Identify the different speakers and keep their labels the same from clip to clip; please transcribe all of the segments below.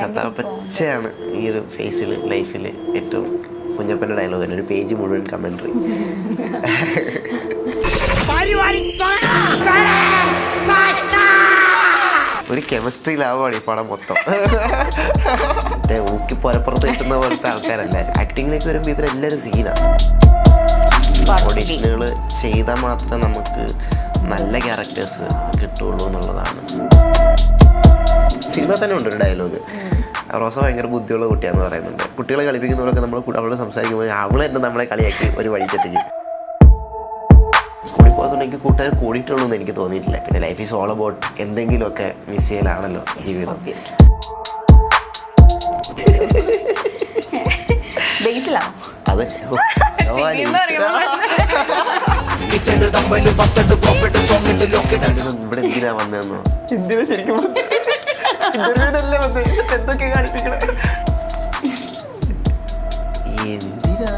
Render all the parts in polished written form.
Speaker 1: ചത്താപ്പച്ചയാണ് ഈ ഒരു ഫേസിൽ ലൈഫിൽ ഏറ്റവും കുഞ്ഞപ്പൻ്റെ ഡയലോഗ് തന്നെ ഒരു പേജ് മുഴുവൻ കമൻട്രി. ഒരു കെമിസ്ട്രി ലാഭമാണ് ഈ പടം മൊത്തം. മറ്റേ ഊക്കി പുറപ്പുറത്ത് കിട്ടുന്ന പോലത്തെ ആൾക്കാരെല്ലാവരും ആക്ടിങ്ങിലേക്ക് വരുമ്പോൾ ഇവരെല്ലാവരും സീനാണ്. ഓഡീഷനുകൾ ചെയ്താൽ മാത്രമേ നമുക്ക് നല്ല ക്യാരക്ടേഴ്സ് കിട്ടുള്ളൂ എന്നുള്ളതാണ്. സിനിമ തന്നെ ഉണ്ട് ഒരു ഡയലോഗ്, റോസ ഭയങ്കര ബുദ്ധിയുള്ള കുട്ടിയാന്ന് പറയുന്നുണ്ട്. കുട്ടികളെ കളിപ്പിക്കുന്നവരൊക്കെ നമ്മൾ അവളോട് സംസാരിക്കുമ്പോൾ അവൾ തന്നെ നമ്മളെ കളിയാക്കി ഒരു വഴിക്കെത്തിക്കും. സ്കൂളിൽ പോകുന്നുണ്ടെങ്കിൽ കൂട്ടുകാർ കൂടിയിട്ടുള്ളൂ എന്ന് എനിക്ക് തോന്നിയിട്ടില്ല. പിന്നെ ലൈഫ് ഈസ് ഓൾ അബൌട്ട് എന്തെങ്കിലുമൊക്കെ മിസ് ചെയ്യലാണല്ലോ ജീവിതം. അതെ, ഇവിടെ എന്തിനാ വന്നതെന്നോ എന്തിനാ ശരിക്കും എന്തൊക്കെ കാണിപ്പിക്കണേ, എന്തിനാ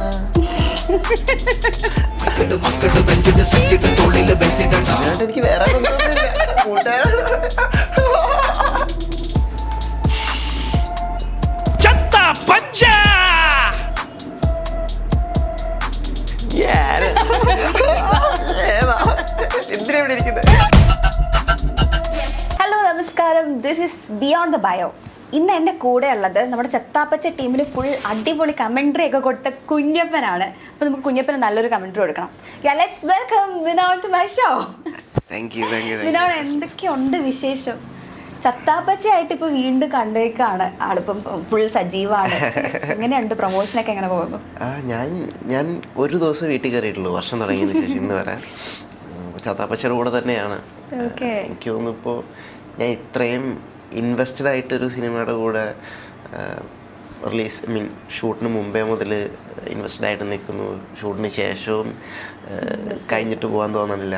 Speaker 1: എനിക്ക് വേറെ കൂട്ടുകാരാണ്.
Speaker 2: ഹലോ നമസ്കാരം, this is beyond the bio. ഇന്ന് എൻ്റെ കൂടെ ഉള്ളത് നമ്മുടെ ചത്താപ്പച്ച ടീമിന് ഫുൾ അടിപൊളി കമൻട്രി ഒക്കെ കൊടുത്ത കുഞ്ഞപ്പനാണ്. അപ്പോൾ നമുക്ക് കുഞ്ഞപ്പന് നല്ലൊരു കമൻട്രി കൊടുക്കണം. Let's welcome Vinod to my show. Vinod, എന്തൊക്കെയുണ്ട് വിശേഷം? ചത്താപ്പച്ചയായിട്ട് ഇപ്പോൾ വീണ്ടും കണ്ടേക്കാണ്, ആളിപ്പം ഫുൾ സജീവമാണ്. എങ്ങനെയുണ്ട് പ്രൊമോഷനൊക്കെ എങ്ങനെ പോകുന്നു?
Speaker 1: ഞാൻ ഒരു ദിവസം വീട്ടിൽ കയറിയിട്ടുള്ളൂ വർഷം തുടങ്ങിയതിന് ശേഷം. ഇന്ന് വരെ ചത്താപ്പച്ചയുടെ കൂടെ തന്നെയാണ്. എനിക്ക് തോന്നുന്നു ഇപ്പോൾ ഞാൻ ഇത്രയും ഇൻവെസ്റ്റഡ് ആയിട്ടൊരു സിനിമയുടെ കൂടെ ഷൂട്ടിന് മുമ്പേ മുതൽ ഇൻവെസ്റ്റഡ് ആയിട്ട് നിൽക്കുന്നു. ഷൂട്ടിന് ശേഷവും കഴിഞ്ഞിട്ട് പോകാൻ തോന്നണില്ല.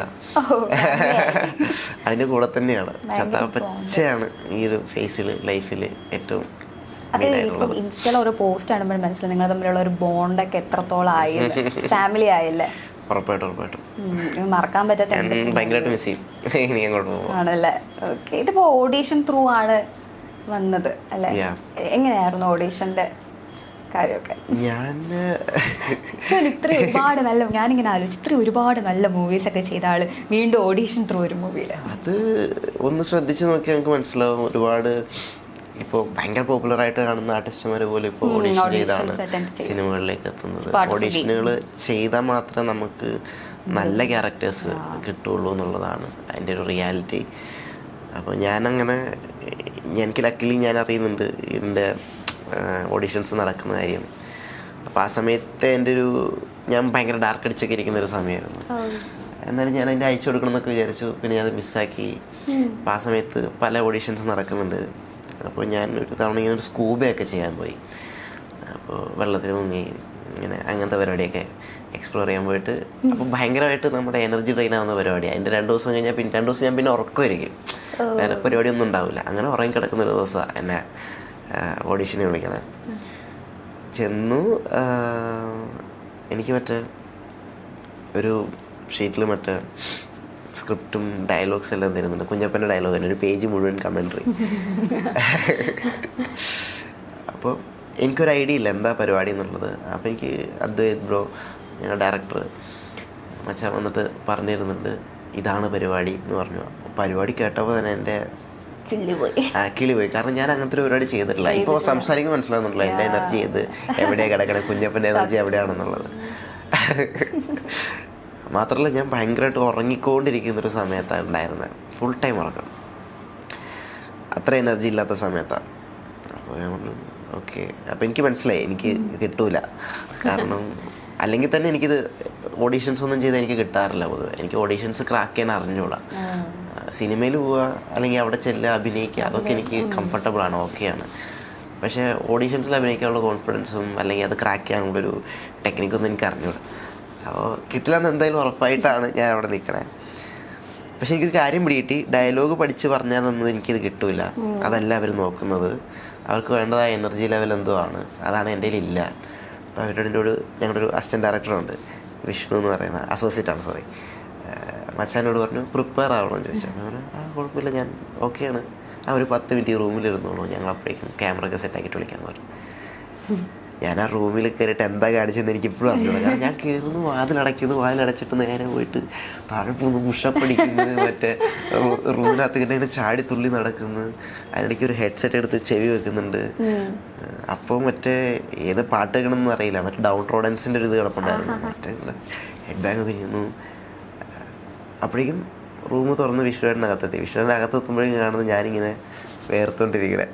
Speaker 1: അതിൻ്റെ കൂടെ തന്നെയാണ്. ചത്താപ്പച്ചയാണ് ഈ ഒരു ഫേസിൽ ലൈഫിൽ ഏറ്റവും.
Speaker 2: ഇൻസ്റ്റയിൽ ഓരോ പോസ്റ്റ് കാണുമ്പോൾ മനസ്സിലായി നിങ്ങൾ തമ്മിലുള്ള ഒരു ബോണ്ടൊക്കെ എത്രത്തോളം ആയി, ഫാമിലി ആയില്ലേ?
Speaker 1: ഉറപ്പായിട്ടും
Speaker 2: മറക്കാൻ പറ്റാത്ത
Speaker 1: ഭയങ്കരമായിട്ട് മിസ് ചെയ്യും
Speaker 2: ആണല്ലേ. ഓക്കെ, ഇതിപ്പോ ഓഡീഷൻ ത്രൂ ആണ് വന്നത് അല്ലേ? എങ്ങനെയായിരുന്നു ഓഡീഷന്റെ കാര്യമൊക്കെ? ഒരുപാട് നല്ല, ഞാനിങ്ങനെ ആലോചിച്ചു, ഒരുപാട് നല്ല മൂവീസ് ഒക്കെ ചെയ്ത ആള് വീണ്ടും ഓഡീഷൻ ത്രൂ ഒരു മൂവിയില്.
Speaker 1: അത് ഒന്ന് ശ്രദ്ധിച്ചു നോക്കിയാൽ നമുക്ക് മനസ്സിലാവും. ഒരുപാട് ഇപ്പോൾ ഭയങ്കര പോപ്പുലർ ആയിട്ട് കാണുന്ന ആർട്ടിസ്റ്റുമാർ പോലും ഇപ്പോൾ ഓഡീഷൻ ചെയ്താണ് സിനിമകളിലേക്ക് എത്തുന്നത്. ഓഡീഷനുകൾ ചെയ്താൽ മാത്രമേ നമുക്ക് നല്ല ക്യാരക്ടേഴ്സ് കിട്ടുള്ളൂ എന്നുള്ളതാണ് അതിൻ്റെ ഒരു റിയാലിറ്റി. അപ്പോൾ ഞാനങ്ങനെ എനിക്ക് ലക്കിലി ഞാൻ അറിയുന്നുണ്ട് ഇതിൻ്റെ ഓഡീഷൻസ് നടക്കുന്ന കാര്യം. അപ്പോൾ ആ സമയത്ത് എൻ്റെ ഞാൻ ഭയങ്കര ഡാർക്ക് അടിച്ചൊക്കെ ഇരിക്കുന്നൊരു സമയമായിരുന്നു. എന്നാലും ഞാൻ അതിൻ്റെ അയച്ചു കൊടുക്കണം എന്നൊക്കെ വിചാരിച്ചു. പിന്നെ ഞാൻ മിസ്സാക്കി. അപ്പോൾ ആ സമയത്ത് പല ഓഡീഷൻസ് നടക്കുന്നുണ്ട്. അപ്പോൾ ഞാൻ ഒരു തവണ ഇങ്ങനെ ഒരു സ്കൂബയൊക്കെ ചെയ്യാൻ പോയി. അപ്പോൾ വെള്ളത്തിൽ മുങ്ങി ഇങ്ങനെ അങ്ങനത്തെ പരിപാടിയൊക്കെ എക്സ്പ്ലോർ ചെയ്യാൻ പോയിട്ട്, അപ്പോൾ ഭയങ്കരമായിട്ട് നമ്മുടെ എനർജി ഡ്രെയിൻ ആവുന്ന പരിപാടിയാണ്. അതിൻ്റെ 2 ദിവസം കഴിഞ്ഞാൽ പിന്നെ 2 ദിവസം ഞാൻ പിന്നെ ഉറക്കമായിരിക്കും, വേറെ പരിപാടിയൊന്നും ഉണ്ടാവില്ല. അങ്ങനെ ഉറങ്ങി കിടക്കുന്നൊരു ദിവസമാണ് എന്നെ ഓഡീഷന് വിളിക്കണേ. ചെന്നു, എനിക്ക് മറ്റേ ഒരു ഷീറ്റിൽ മറ്റേ സ്ക്രിപ്റ്റും ഡയലോഗ്സ് എല്ലാം തരുന്നുണ്ട്. കുഞ്ഞപ്പൻ്റെ ഡയലോഗ് തന്നെ ഒരു പേജ് മുഴുവൻ കമൻട്രി. അപ്പോൾ എനിക്കൊരു ഐഡിയ ഇല്ല എന്താ പരിപാടി എന്നുള്ളത്. അപ്പോൾ എനിക്ക് അദ്വൈത് ബ്രോ, ഞങ്ങളുടെ ഡയറക്ടർ മച്ചാൻ വന്നിട്ട് പറഞ്ഞിരുന്നുണ്ട് ഇതാണ് പരിപാടി എന്ന് പറഞ്ഞു. അപ്പോൾ പരിപാടി കേട്ടപ്പോൾ തന്നെ എൻ്റെ കിളി പോയി. കാരണം ഞാൻ അങ്ങനത്തെ ഒരു പരിപാടി ചെയ്തിട്ടില്ല. ഇപ്പോൾ സംസാരിക്കുമ്പോൾ മനസ്സിലാകുന്നുണ്ടല്ലോ എൻ്റെ എനർജി ഇത് എവിടെയാണ് കിടക്കണേ, കുഞ്ഞപ്പൻ്റെ എനർജി എവിടെയാണെന്നുള്ളത്. മാത്രമല്ല ഞാൻ ഭയങ്കരമായിട്ട് ഉറങ്ങിക്കൊണ്ടിരിക്കുന്നൊരു സമയത്താണ് ഉണ്ടായിരുന്നത്. ഫുൾ ടൈം ഉറക്കം, അത്ര എനർജി ഇല്ലാത്ത സമയത്താണ്. അപ്പോൾ ഞാൻ പറഞ്ഞു ഓക്കെ. അപ്പോൾ എനിക്ക് മനസ്സിലായി എനിക്ക് കിട്ടൂല. കാരണം അല്ലെങ്കിൽ തന്നെ എനിക്കിത് ഓഡീഷൻസ് ഒന്നും ചെയ്താൽ എനിക്ക് കിട്ടാറില്ല പൊതുവെ. എനിക്ക് ഓഡീഷൻസ് ക്രാക്ക് ചെയ്യാൻ അറിഞ്ഞൂടാ. സിനിമയിൽ പോവുക അല്ലെങ്കിൽ അവിടെ ചെല്ലുക, അഭിനയിക്കുക, അതൊക്കെ എനിക്ക് കംഫർട്ടബിളാണ്, ഓക്കെയാണ്. പക്ഷേ ഓഡീഷൻസിൽ അഭിനയിക്കാനുള്ള കോൺഫിഡൻസും അല്ലെങ്കിൽ അത് ക്രാക്ക് ചെയ്യാനുള്ളൊരു ടെക്നിക്കൊന്നും എനിക്ക് അറിഞ്ഞൂടാ. അപ്പോൾ കിട്ടില്ലെന്ന് എന്തായാലും ഉറപ്പായിട്ടാണ് ഞാൻ അവിടെ നിൽക്കണേ. പക്ഷെ എനിക്കൊരു കാര്യം പിടികിട്ടി, ഡയലോഗ് പഠിച്ച് പറഞ്ഞാലൊന്നും എനിക്കിത് കിട്ടില്ല. അതല്ല അവർ നോക്കുന്നത്. അവർക്ക് വേണ്ടതായ എനർജി ലെവൽ എന്തോ ആണ്, അതാണ് എൻ്റെ കയ്യിലില്ല. അപ്പോൾ അവരുടെ ഞങ്ങളുടെ ഒരു അസിസ്റ്റൻറ്റ് ഡയറക്ടറുണ്ട്, വിഷ്ണു എന്ന് പറയുന്ന, അസോസിയേറ്റാണ് മച്ചാനോട് പറഞ്ഞു പ്രിപ്പയർ ആവണമെന്ന് ചോദിച്ചു. കുഴപ്പമില്ല, ഞാൻ ഓക്കെയാണ്, ആ ഒരു 10 മിനിറ്റ് റൂമിലിരുന്നോളൂ, ഞങ്ങൾ അപ്പോഴേക്കും ക്യാമറ ഒക്കെ സെറ്റാക്കിയിട്ട് വിളിക്കാമെന്ന് പറഞ്ഞു. ഞാൻ ആ റൂമിൽ കയറിയിട്ട് എന്താ കാണിച്ചതെന്ന് എനിക്ക് ഇപ്പോഴും അറിഞ്ഞൂടാ. കാരണം ഞാൻ കയറുന്നു, വാതിലടച്ചിട്ട് നേരെ പോയിട്ട് താഴെ പോകുന്നു, മുഷപ്പടിക്കുന്നത്, മറ്റേ റൂമിനകത്ത് ഇങ്ങനെ ചാടി തുള്ളി നടക്കുന്നത്, അതിനിടയ്ക്ക് ഒരു ഹെഡ്സെറ്റ് എടുത്ത് ചെവി വെക്കുന്നുണ്ട്. അപ്പോൾ മറ്റേ ഏത് പാട്ട് കേൾക്കണമെന്ന് അറിയില്ല, മറ്റേ ഡൗൺ റോഡൻസിൻ്റെ ഒരു ഇത് കിടപ്പുണ്ടായിരുന്നു, മറ്റേ ഹെഡ് ബാഗ് ഒക്കെ ചെയ്യുന്നു. അപ്പോഴേക്കും റൂം തുറന്ന് വിഷ്ണുവിനകത്തെത്തി. വിഷ്ണുവിനകത്തെത്തുമ്പോഴേക്കും കാണുന്നത് ഞാനിങ്ങനെ വേർത്തോണ്ടിരിക്കണേ.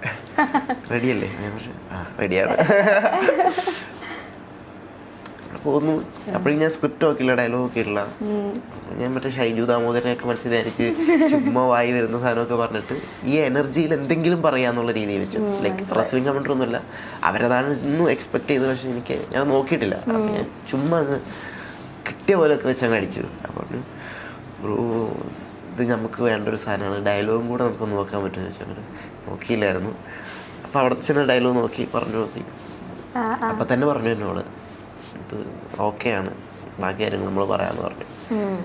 Speaker 1: റെഡിയല്ലേ? ഞാൻ പറഞ്ഞു ആ റെഡിയാണ്. പോന്നു. അപ്പോഴേക്കും ഞാൻ സ്ക്രിപ്റ്റ് നോക്കിയില്ല, ഡയലോഗ് നോക്കിയില്ല. ഞാൻ മറ്റേ ഷൈജു ദാമോദരനെയൊക്കെ മനസ്സിലാക്കി ചുമ്മാ വായി വരുന്ന സാധനമൊക്കെ പറഞ്ഞിട്ട് ഈ എനർജിയിൽ എന്തെങ്കിലും പറയാന്നുള്ള രീതിയിൽ വെച്ചു. ലൈക്ക് റെസ്ലിംഗ് കമൻറ്റർ ഒന്നുമില്ല, അവരതാണ് ഇന്നും എക്സ്പെക്ട് ചെയ്തത്. പക്ഷെ ഞാൻ നോക്കിയിട്ടില്ല. അപ്പം ഞാൻ ചുമ്മാ അങ്ങ് കിട്ടിയ പോലെയൊക്കെ വെച്ച് അങ്ങ് അടിച്ചു. അപ്പോൾ ബ്രോ ഇത് നമുക്ക് വേണ്ട ഒരു സാധനമാണ്, ഡയലോഗും കൂടെ നമുക്ക് നോക്കാൻ പറ്റുമെന്ന് വെച്ചാൽ അങ്ങനെ നോക്കിയില്ലായിരുന്നു. അപ്പോൾ അവിടെ ചെന്ന് ഡയലോഗ് നോക്കി നോക്കി അപ്പം തന്നെ പറഞ്ഞു എന്നോട് ഇത് ഓക്കെയാണ്, ബാക്കി കാര്യങ്ങൾ നമ്മൾ പറയാമെന്ന് പറഞ്ഞു.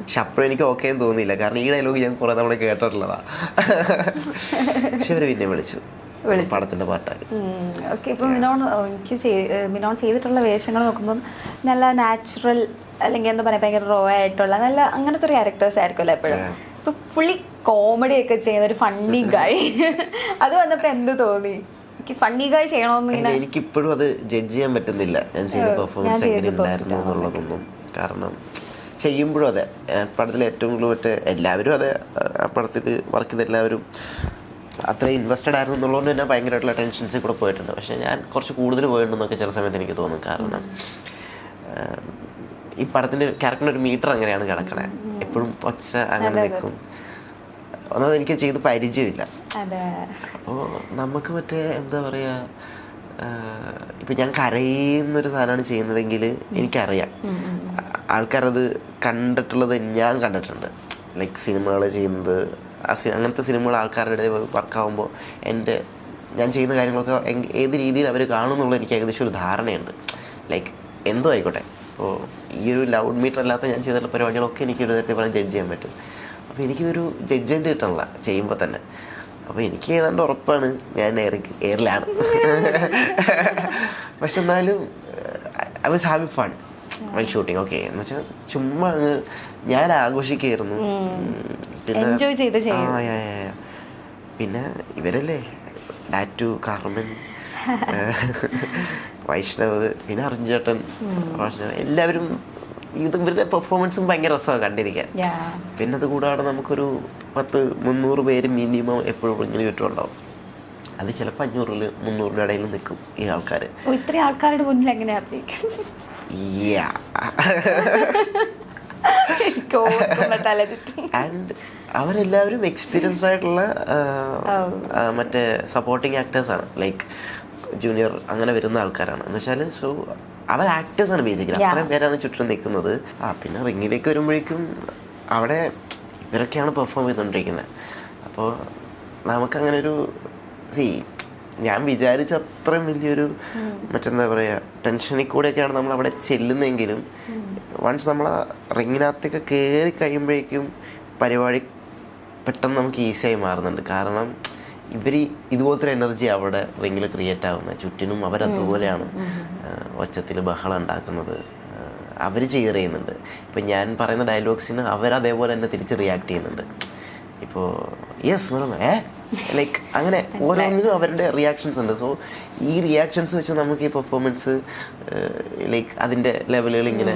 Speaker 1: പക്ഷെ അപ്പോഴും എനിക്ക് ഓക്കെ എന്ന് തോന്നിയില്ല, കാരണം ഈ ഡയലോഗ് ഞാൻ കുറേ തവണ കേട്ടിട്ടുള്ളതാണ്. പക്ഷെ അവർ പിന്നെ വിളിച്ചു പടത്തിൻ്റെ പാട്ടായി.
Speaker 2: ഓക്കെ. ഇപ്പം മിനോൺ ചെയ്തിട്ടുള്ള വേഷങ്ങൾ നോക്കുമ്പം നല്ല നാച്ചുറൽ, അല്ലെങ്കിൽ എന്താ പറയുക, ഭയങ്കര റോ ആയിട്ടുള്ള നല്ല അങ്ങനത്തെ ഒരു ക്യാരക്ടേഴ്സ് ആയിരിക്കുമല്ലോ എപ്പോഴും. ഇപ്പൊ ഫുള്ളി കോമഡി ഒക്കെ ചെയ്യുന്ന ഒരു ഫണ്ണി ഗായ്, അത് വന്നപ്പോ എന്ത് തോന്നി? ഫണ്ണി ഗായ് ചെയ്യണമെന്ന്
Speaker 1: എനിക്കിപ്പോഴും അത് ജഡ്ജ് ചെയ്യാൻ പറ്റുന്നില്ല, ഞാൻ ചെയ്ത പെർഫോമൻസ് എങ്ങനെ ഉണ്ടായിരുന്നു എന്നുള്ളതൊന്നും. കാരണം ചെയ്യുമ്പോഴും അതെ, പടത്തിൽ ഏറ്റവും കൂടുതൽ മറ്റേ എല്ലാവരും അതെ, ആ പടത്തിൽ വർക്ക് ചെയ്ത എല്ലാവരും അത്ര ഇൻവെസ്റ്റഡ് ആയിരുന്നു എന്നുള്ളതുകൊണ്ട് തന്നെ ഭയങ്കരമായിട്ടുള്ള ടെൻഷൻസിൽ കൂടെ പോയിട്ടുണ്ട്. പക്ഷേ ഞാൻ കുറച്ച് കൂടുതൽ പോയിട്ടുണ്ടെന്നൊക്കെ ചില സമയത്ത് എനിക്ക് തോന്നും. കാരണം ഈ പടത്തിൻ്റെ ക്യാരക്ടറിൻ്റെ ഒരു മീറ്റർ അങ്ങനെയാണ് കിടക്കണേ, എപ്പോഴും ഒച്ച അങ്ങനെ നിൽക്കും. ഒന്നാമത് എനിക്ക് ചെയ്ത് പരിചയമില്ല. അപ്പോൾ നമുക്ക് മറ്റേ എന്താ പറയുക, ഇപ്പം ഞാൻ കരയുന്നൊരു സാധനമാണ് ചെയ്യുന്നതെങ്കിൽ എനിക്കറിയാം, ആൾക്കാരത് കണ്ടിട്ടുള്ളത് ഞാൻ കണ്ടിട്ടുണ്ട്. ലൈക്ക് സിനിമകൾ ചെയ്യുന്നത്, അങ്ങനത്തെ സിനിമകൾ ആൾക്കാരുടെ വർക്കാവുമ്പോൾ ഞാൻ ചെയ്യുന്ന കാര്യങ്ങളൊക്കെ ഏത് രീതിയിൽ അവർ കാണുമെന്നുള്ളത് എനിക്ക് ഏകദേശം ഒരു ധാരണയുണ്ട്. ലൈക്ക് എന്തോ ആയിക്കോട്ടെ. അപ്പോൾ ഈ ഒരു ലൗഡ് മീറ്റർ അല്ലാത്ത ഞാൻ ചെയ്തിട്ടുള്ള പരിപാടികളൊക്കെ എനിക്കൊരു തരത്തിൽ പറഞ്ഞ് ജഡ്ജ് ചെയ്യാൻ പറ്റും. അപ്പോൾ എനിക്കിതൊരു ജഡ്ജ്മെൻറ്റ് കിട്ടണില്ല ചെയ്യുമ്പോൾ തന്നെ. അപ്പോൾ എനിക്ക് ഏതാണ്ട് ഉറപ്പാണ് ഞാൻ എയറിലാണ്. പക്ഷെ എന്നാലും I was having fun while shooting. Okay എന്ന് വെച്ചാൽ ചുമ്മാ അങ്ങ് ഞാൻ ആഘോഷിക്കായിരുന്നു. പിന്നെ ഇവരല്ലേ ഡാറ്റു, കാർമൻ, വൈഷ്ണവ്, പിന്നെ അർജുൻ, റോഷൻ, എല്ലാവരും ഇവരുടെ പെർഫോമൻസും ഭയങ്കര രസമാണ് കണ്ടിരിക്കാൻ. പിന്നെ അത് കൂടാതെ നമുക്കൊരു 100-300 പേര് മിനിമം എപ്പോഴും ഇങ്ങനെ ചുറ്റുമുണ്ടാവും. അത് ചിലപ്പോൾ 500-300 ഇടയിൽ നിൽക്കും ഈ ആൾക്കാർ.
Speaker 2: ഇത്രയും ആൾക്കാരുടെ മുന്നിൽ എങ്ങനെയാ?
Speaker 1: ആൻഡ് അവരെല്ലാവരും എക്സ്പീരിയൻസ്ഡ് ആയിട്ടുള്ള മറ്റേ സപ്പോർട്ടിങ് ആക്ടേഴ്സാണ്. ലൈക്ക് ജൂനിയർ അങ്ങനെ വരുന്ന ആൾക്കാരാണ് എന്ന് വെച്ചാൽ. സോ അവർ ആക്ടേഴ്സാണ് ബേസിക്കലി. അത്രയും പേരാണ് ചുറ്റും നിൽക്കുന്നത്. പിന്നെ റിങ്ങിലേക്ക് വരുമ്പോഴേക്കും അവിടെ ഇവരൊക്കെയാണ് പെർഫോം ചെയ്തുകൊണ്ടിരിക്കുന്നത്. അപ്പോൾ നമുക്കങ്ങനെ ഒരു ഞാൻ വിചാരിച്ച അത്രയും വലിയൊരു മറ്റെന്താ പറയുക ടെൻഷനിൽ കൂടെയൊക്കെയാണ് നമ്മൾ അവിടെ ചെല്ലുന്നതെങ്കിലും വൺസ് നമ്മൾ ആ റിങ്ങിനകത്തേക്ക് കയറി കഴിയുമ്പോഴേക്കും പരിപാടി പെട്ടെന്ന് നമുക്ക് ഈസിയായി മാറുന്നുണ്ട്. കാരണം ഇവർ ഇതുപോലത്തെ ഒരു എനർജി അവിടെ റിങ്ങിൽ ക്രിയേറ്റ് ആവുന്നത്. ചുറ്റിനും അവരതുപോലെയാണ് ഒച്ചത്തിൽ ബഹളം ഉണ്ടാക്കുന്നത്, അവർ ചെയർ ചെയ്യുന്നുണ്ട്. ഇപ്പം ഞാൻ പറയുന്ന ഡയലോഗ്സിന് അവരതേപോലെ തന്നെ തിരിച്ച് റിയാക്ട് ചെയ്യുന്നുണ്ട്. ഇപ്പോൾ യെസ് ലൈക്ക് അങ്ങനെ ഓരോന്നിനും അവരുടെ റിയാക്ഷൻസ് ഉണ്ട്. സോ ഈ റിയാക്ഷൻസ് വെച്ച് നമുക്ക് ഈ പെർഫോമൻസ് ലൈക്ക് അതിൻ്റെ ലെവലുകൾ ഇങ്ങനെ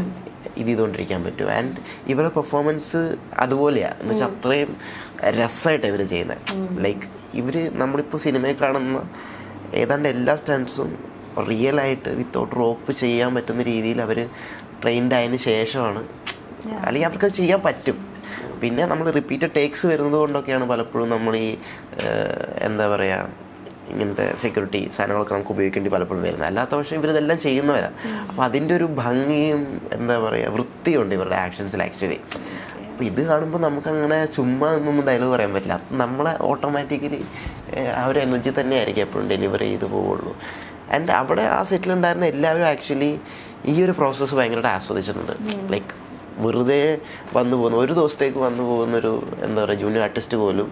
Speaker 1: ഇത് ചെയ്തുകൊണ്ടിരിക്കാൻ പറ്റും. ആൻഡ് ഇവരുടെ പെർഫോമൻസ് അതുപോലെയാണ് എന്ന് വെച്ചാൽ അത്രയും രസമായിട്ട് ഇവർ ചെയ്യുന്നത്. ലൈക്ക് ഇവർ നമ്മളിപ്പോൾ സിനിമയിൽ കാണുന്ന ഏതാണ്ട് എല്ലാ സ്റ്റണ്ട്സും റിയലായിട്ട് വിത്തൗട്ട് റോപ്പ് ചെയ്യാൻ പറ്റുന്ന രീതിയിൽ അവർ ട്രെയിൻഡ് ആയതിനു ശേഷമാണ്, അല്ലെങ്കിൽ അവർക്കത് ചെയ്യാൻ പറ്റും. പിന്നെ നമ്മൾ റിപ്പീറ്റഡ് ടേക്സ് വരുന്നത് കൊണ്ടൊക്കെയാണ് പലപ്പോഴും നമ്മൾ ഈ എന്താ പറയുക ഇങ്ങനത്തെ സെക്യൂരിറ്റി സാധനങ്ങളൊക്കെ നമുക്ക് ഉപയോഗിക്കേണ്ടി പലപ്പോഴും വരുന്നത്. അല്ലാത്ത പക്ഷേ ഇവരിതെല്ലാം ചെയ്യുന്നവരാണ്. അപ്പോൾ അതിൻ്റെ ഒരു ഭംഗിയും എന്താ പറയുക വൃത്തിയുണ്ട് ഇവരുടെ ആക്ഷൻസിൽ ആക്ച്വലി. അപ്പോൾ ഇത് കാണുമ്പോൾ നമുക്കങ്ങനെ ചുമ്മാ ഒന്നും ഡയലോഗ് പറയാൻ പറ്റില്ല. അത് നമ്മളെ ഓട്ടോമാറ്റിക്കലി ആ ഒരു എനർജി തന്നെയായിരിക്കും എപ്പോഴും ഡെലിവറി ചെയ്ത് പോവുള്ളൂ. ആൻഡ് അവിടെ ആ സെറ്റിലുണ്ടായിരുന്ന എല്ലാവരും ആക്ച്വലി ഈ ഒരു പ്രോസസ്സ് ഭയങ്കരമായിട്ട് ആസ്വദിച്ചിട്ടുണ്ട്. ലൈക്ക് വെറുതെ വന്നു പോകുന്ന ഒരു ദിവസത്തേക്ക് വന്നു പോകുന്നൊരു എന്താ പറയുക ജൂനിയർ ആർട്ടിസ്റ്റ് പോലും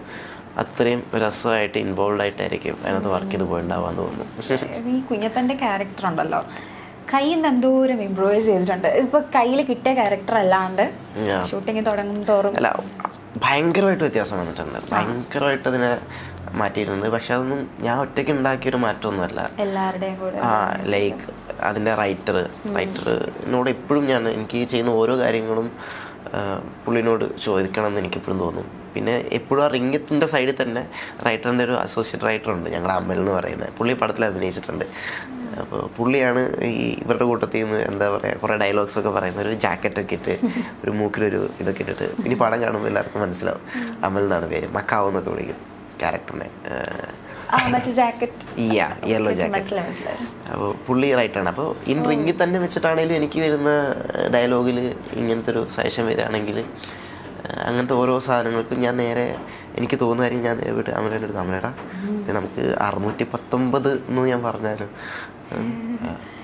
Speaker 1: അത്രയും രസമായിട്ട് ഇൻവോൾവ് ആയിട്ടായിരിക്കും അതിനകത്ത് വർക്ക് ചെയ്ത് പോയിണ്ടാവാന്ന് തോന്നുന്നു.
Speaker 2: ഈ കുഞ്ഞപ്പൻ്റെ ക്യാരക്ടർ ഉണ്ടല്ലോ, കയ്യിൽ നിന്ന് എന്തോരം ഇംപ്രൂവൈസ് ചെയ്തിട്ടുണ്ട്. ഇപ്പൊ കയ്യിൽ കിട്ടിയ ക്യാരക്ടർ അല്ലാണ്ട് ഷൂട്ടിങ് തുടങ്ങും തോറും
Speaker 1: അല്ല ഭയങ്കരമായിട്ട് വ്യത്യാസം വന്നിട്ടുണ്ട്. ഭയങ്കരമായിട്ട് അതിനെ മാറ്റിയിട്ടുണ്ട്. പക്ഷെ അതൊന്നും ഞാൻ ഒറ്റയ്ക്ക് ഉണ്ടാക്കിയൊരു മാറ്റമൊന്നുമല്ല,
Speaker 2: എല്ലാവരുടെയും കൂടെ.
Speaker 1: ലൈക്ക് അതിൻ്റെ റൈറ്ററിനോട് എപ്പോഴും എനിക്ക് ചെയ്യുന്ന ഓരോ കാര്യങ്ങളും പുള്ളിനോട് ചോദിക്കണം എന്ന് എനിക്കെപ്പോഴും തോന്നും. പിന്നെ എപ്പോഴും ആ റിംഗത്തിൻ്റെ സൈഡിൽ തന്നെ റൈറ്ററിൻ്റെ ഒരു അസോസിയേറ്റ് റൈറ്റർ ഉണ്ട്, ഞങ്ങളുടെ അമൽ എന്ന് പറയുന്നത്. പുള്ളി പടത്തിൽ അഭിനയിച്ചിട്ടുണ്ട്. അപ്പോൾ പുള്ളിയാണ് ഈ ഇവരുടെ കൂട്ടത്തിൽ നിന്ന് എന്താ പറയുക കുറേ ഡയലോഗ്സൊക്കെ പറയുന്നത്. ഒരു ജാക്കറ്റൊക്കെ ഇട്ട് ഒരു മൂക്കിലൊരു ഇതൊക്കെ ഇട്ടിട്ട്, ഇനി പടം കാണുമ്പോൾ എല്ലാവർക്കും മനസ്സിലാവും. അമൽ എന്നാണ് പേര്, മക്കാവ് എന്നൊക്കെ വിളിക്കും ക്യാരക്ടറിനെ. Yellow jacket. അപ്പോൾ പുള്ളി റൈറ്റാണ്. അപ്പോൾ ഇൻ റിംഗിൽ തന്നെ വെച്ചിട്ടാണെങ്കിലും എനിക്ക് വരുന്ന ഡയലോഗിൽ ഇങ്ങനത്തെ ഒരു സജഷൻ വരികയാണെങ്കിൽ അങ്ങനത്തെ ഓരോ സാധനങ്ങൾക്കും ഞാൻ നേരെ എനിക്ക് തോന്നുന്ന കാര്യം ഞാൻ നേരെ വിട്ട് അമലേൻ്റെ അടുത്ത്, അമലേടാ നമുക്ക് 619 എന്ന് ഞാൻ പറഞ്ഞാലോ,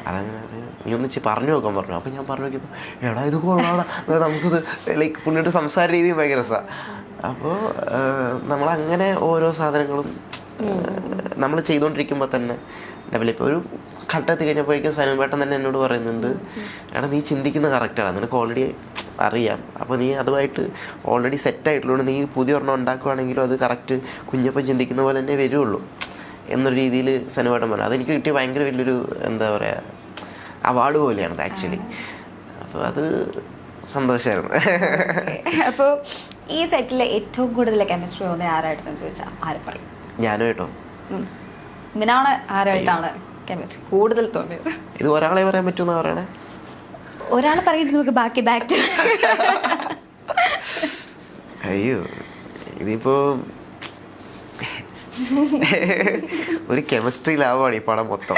Speaker 1: അതങ്ങനെ നീ ഒന്നിച്ച് പറഞ്ഞു നോക്കാൻ പറഞ്ഞു. അപ്പോൾ ഞാൻ പറഞ്ഞു നോക്കിയപ്പോൾ എടാ ഇത് കൊള്ളാടാ, നമുക്കിത് ലൈക്ക് പുള്ളിയുടെ സംസാര രീതിയും ഭയങ്കര രസമാണ്. അപ്പോൾ നമ്മളങ്ങനെ ഓരോ സാധനങ്ങളും നമ്മൾ ചെയ്തുകൊണ്ടിരിക്കുമ്പോൾ തന്നെ ഡെവലപ്പ്. ഒരു ഘട്ടത്തിൽ കഴിഞ്ഞപ്പോഴേക്കും സനുവേട്ടൻ തന്നെ എന്നോട് പറയുന്നുണ്ട്, എടാ നീ ചിന്തിക്കുന്നത് കറക്റ്റാണ്, നിനക്ക് ഓൾറെഡി അറിയാം, അപ്പോൾ നീ അതുമായിട്ട് ഓൾറെഡി സെറ്റായിട്ടുള്ളതുകൊണ്ട് നീ പുതിയ ഒരെണ്ണം ഉണ്ടാക്കുകയാണെങ്കിലും അത് കറക്റ്റ് കുഞ്ഞപ്പം ചിന്തിക്കുന്ന പോലെ തന്നെ വരുള്ളൂ എന്നൊരു രീതിയിൽ സനുവേട്ടൻ പറഞ്ഞു. അതെനിക്ക് കിട്ടിയ ഭയങ്കര വലിയൊരു എന്താ പറയുക അവാർഡ് പോലെയാണത് ആക്ച്വലി. അപ്പോൾ അത് സന്തോഷമായിരുന്നു.
Speaker 2: അപ്പോൾ ഈ സെറ്റിൽ ഏറ്റവും കൂടുതൽ കെമിസ്ട്രി തോന്നിയ ആരായിട്ടെന്ന് ചോദിച്ചാൽ ആര് പറയും?
Speaker 1: ഞാനും കേട്ടോ.
Speaker 2: ഇതിനാണ് ആരായിട്ടാണ് കെമിസ്ട്രി കൂടുതൽ തോന്നിയത്?
Speaker 1: ഇത് ഒരാളെ പറയാൻ പറ്റുമെന്നാ പറയണേ?
Speaker 2: ഒരാളെ പറഞ്ഞിട്ട് നമുക്ക് ബാക്കി ബാക്ക് ടു.
Speaker 1: അയ്യോ ഇതിപ്പോ ഒരു കെമിസ്ട്രി ലാഭമാണ് ഈ പടം മൊത്തം.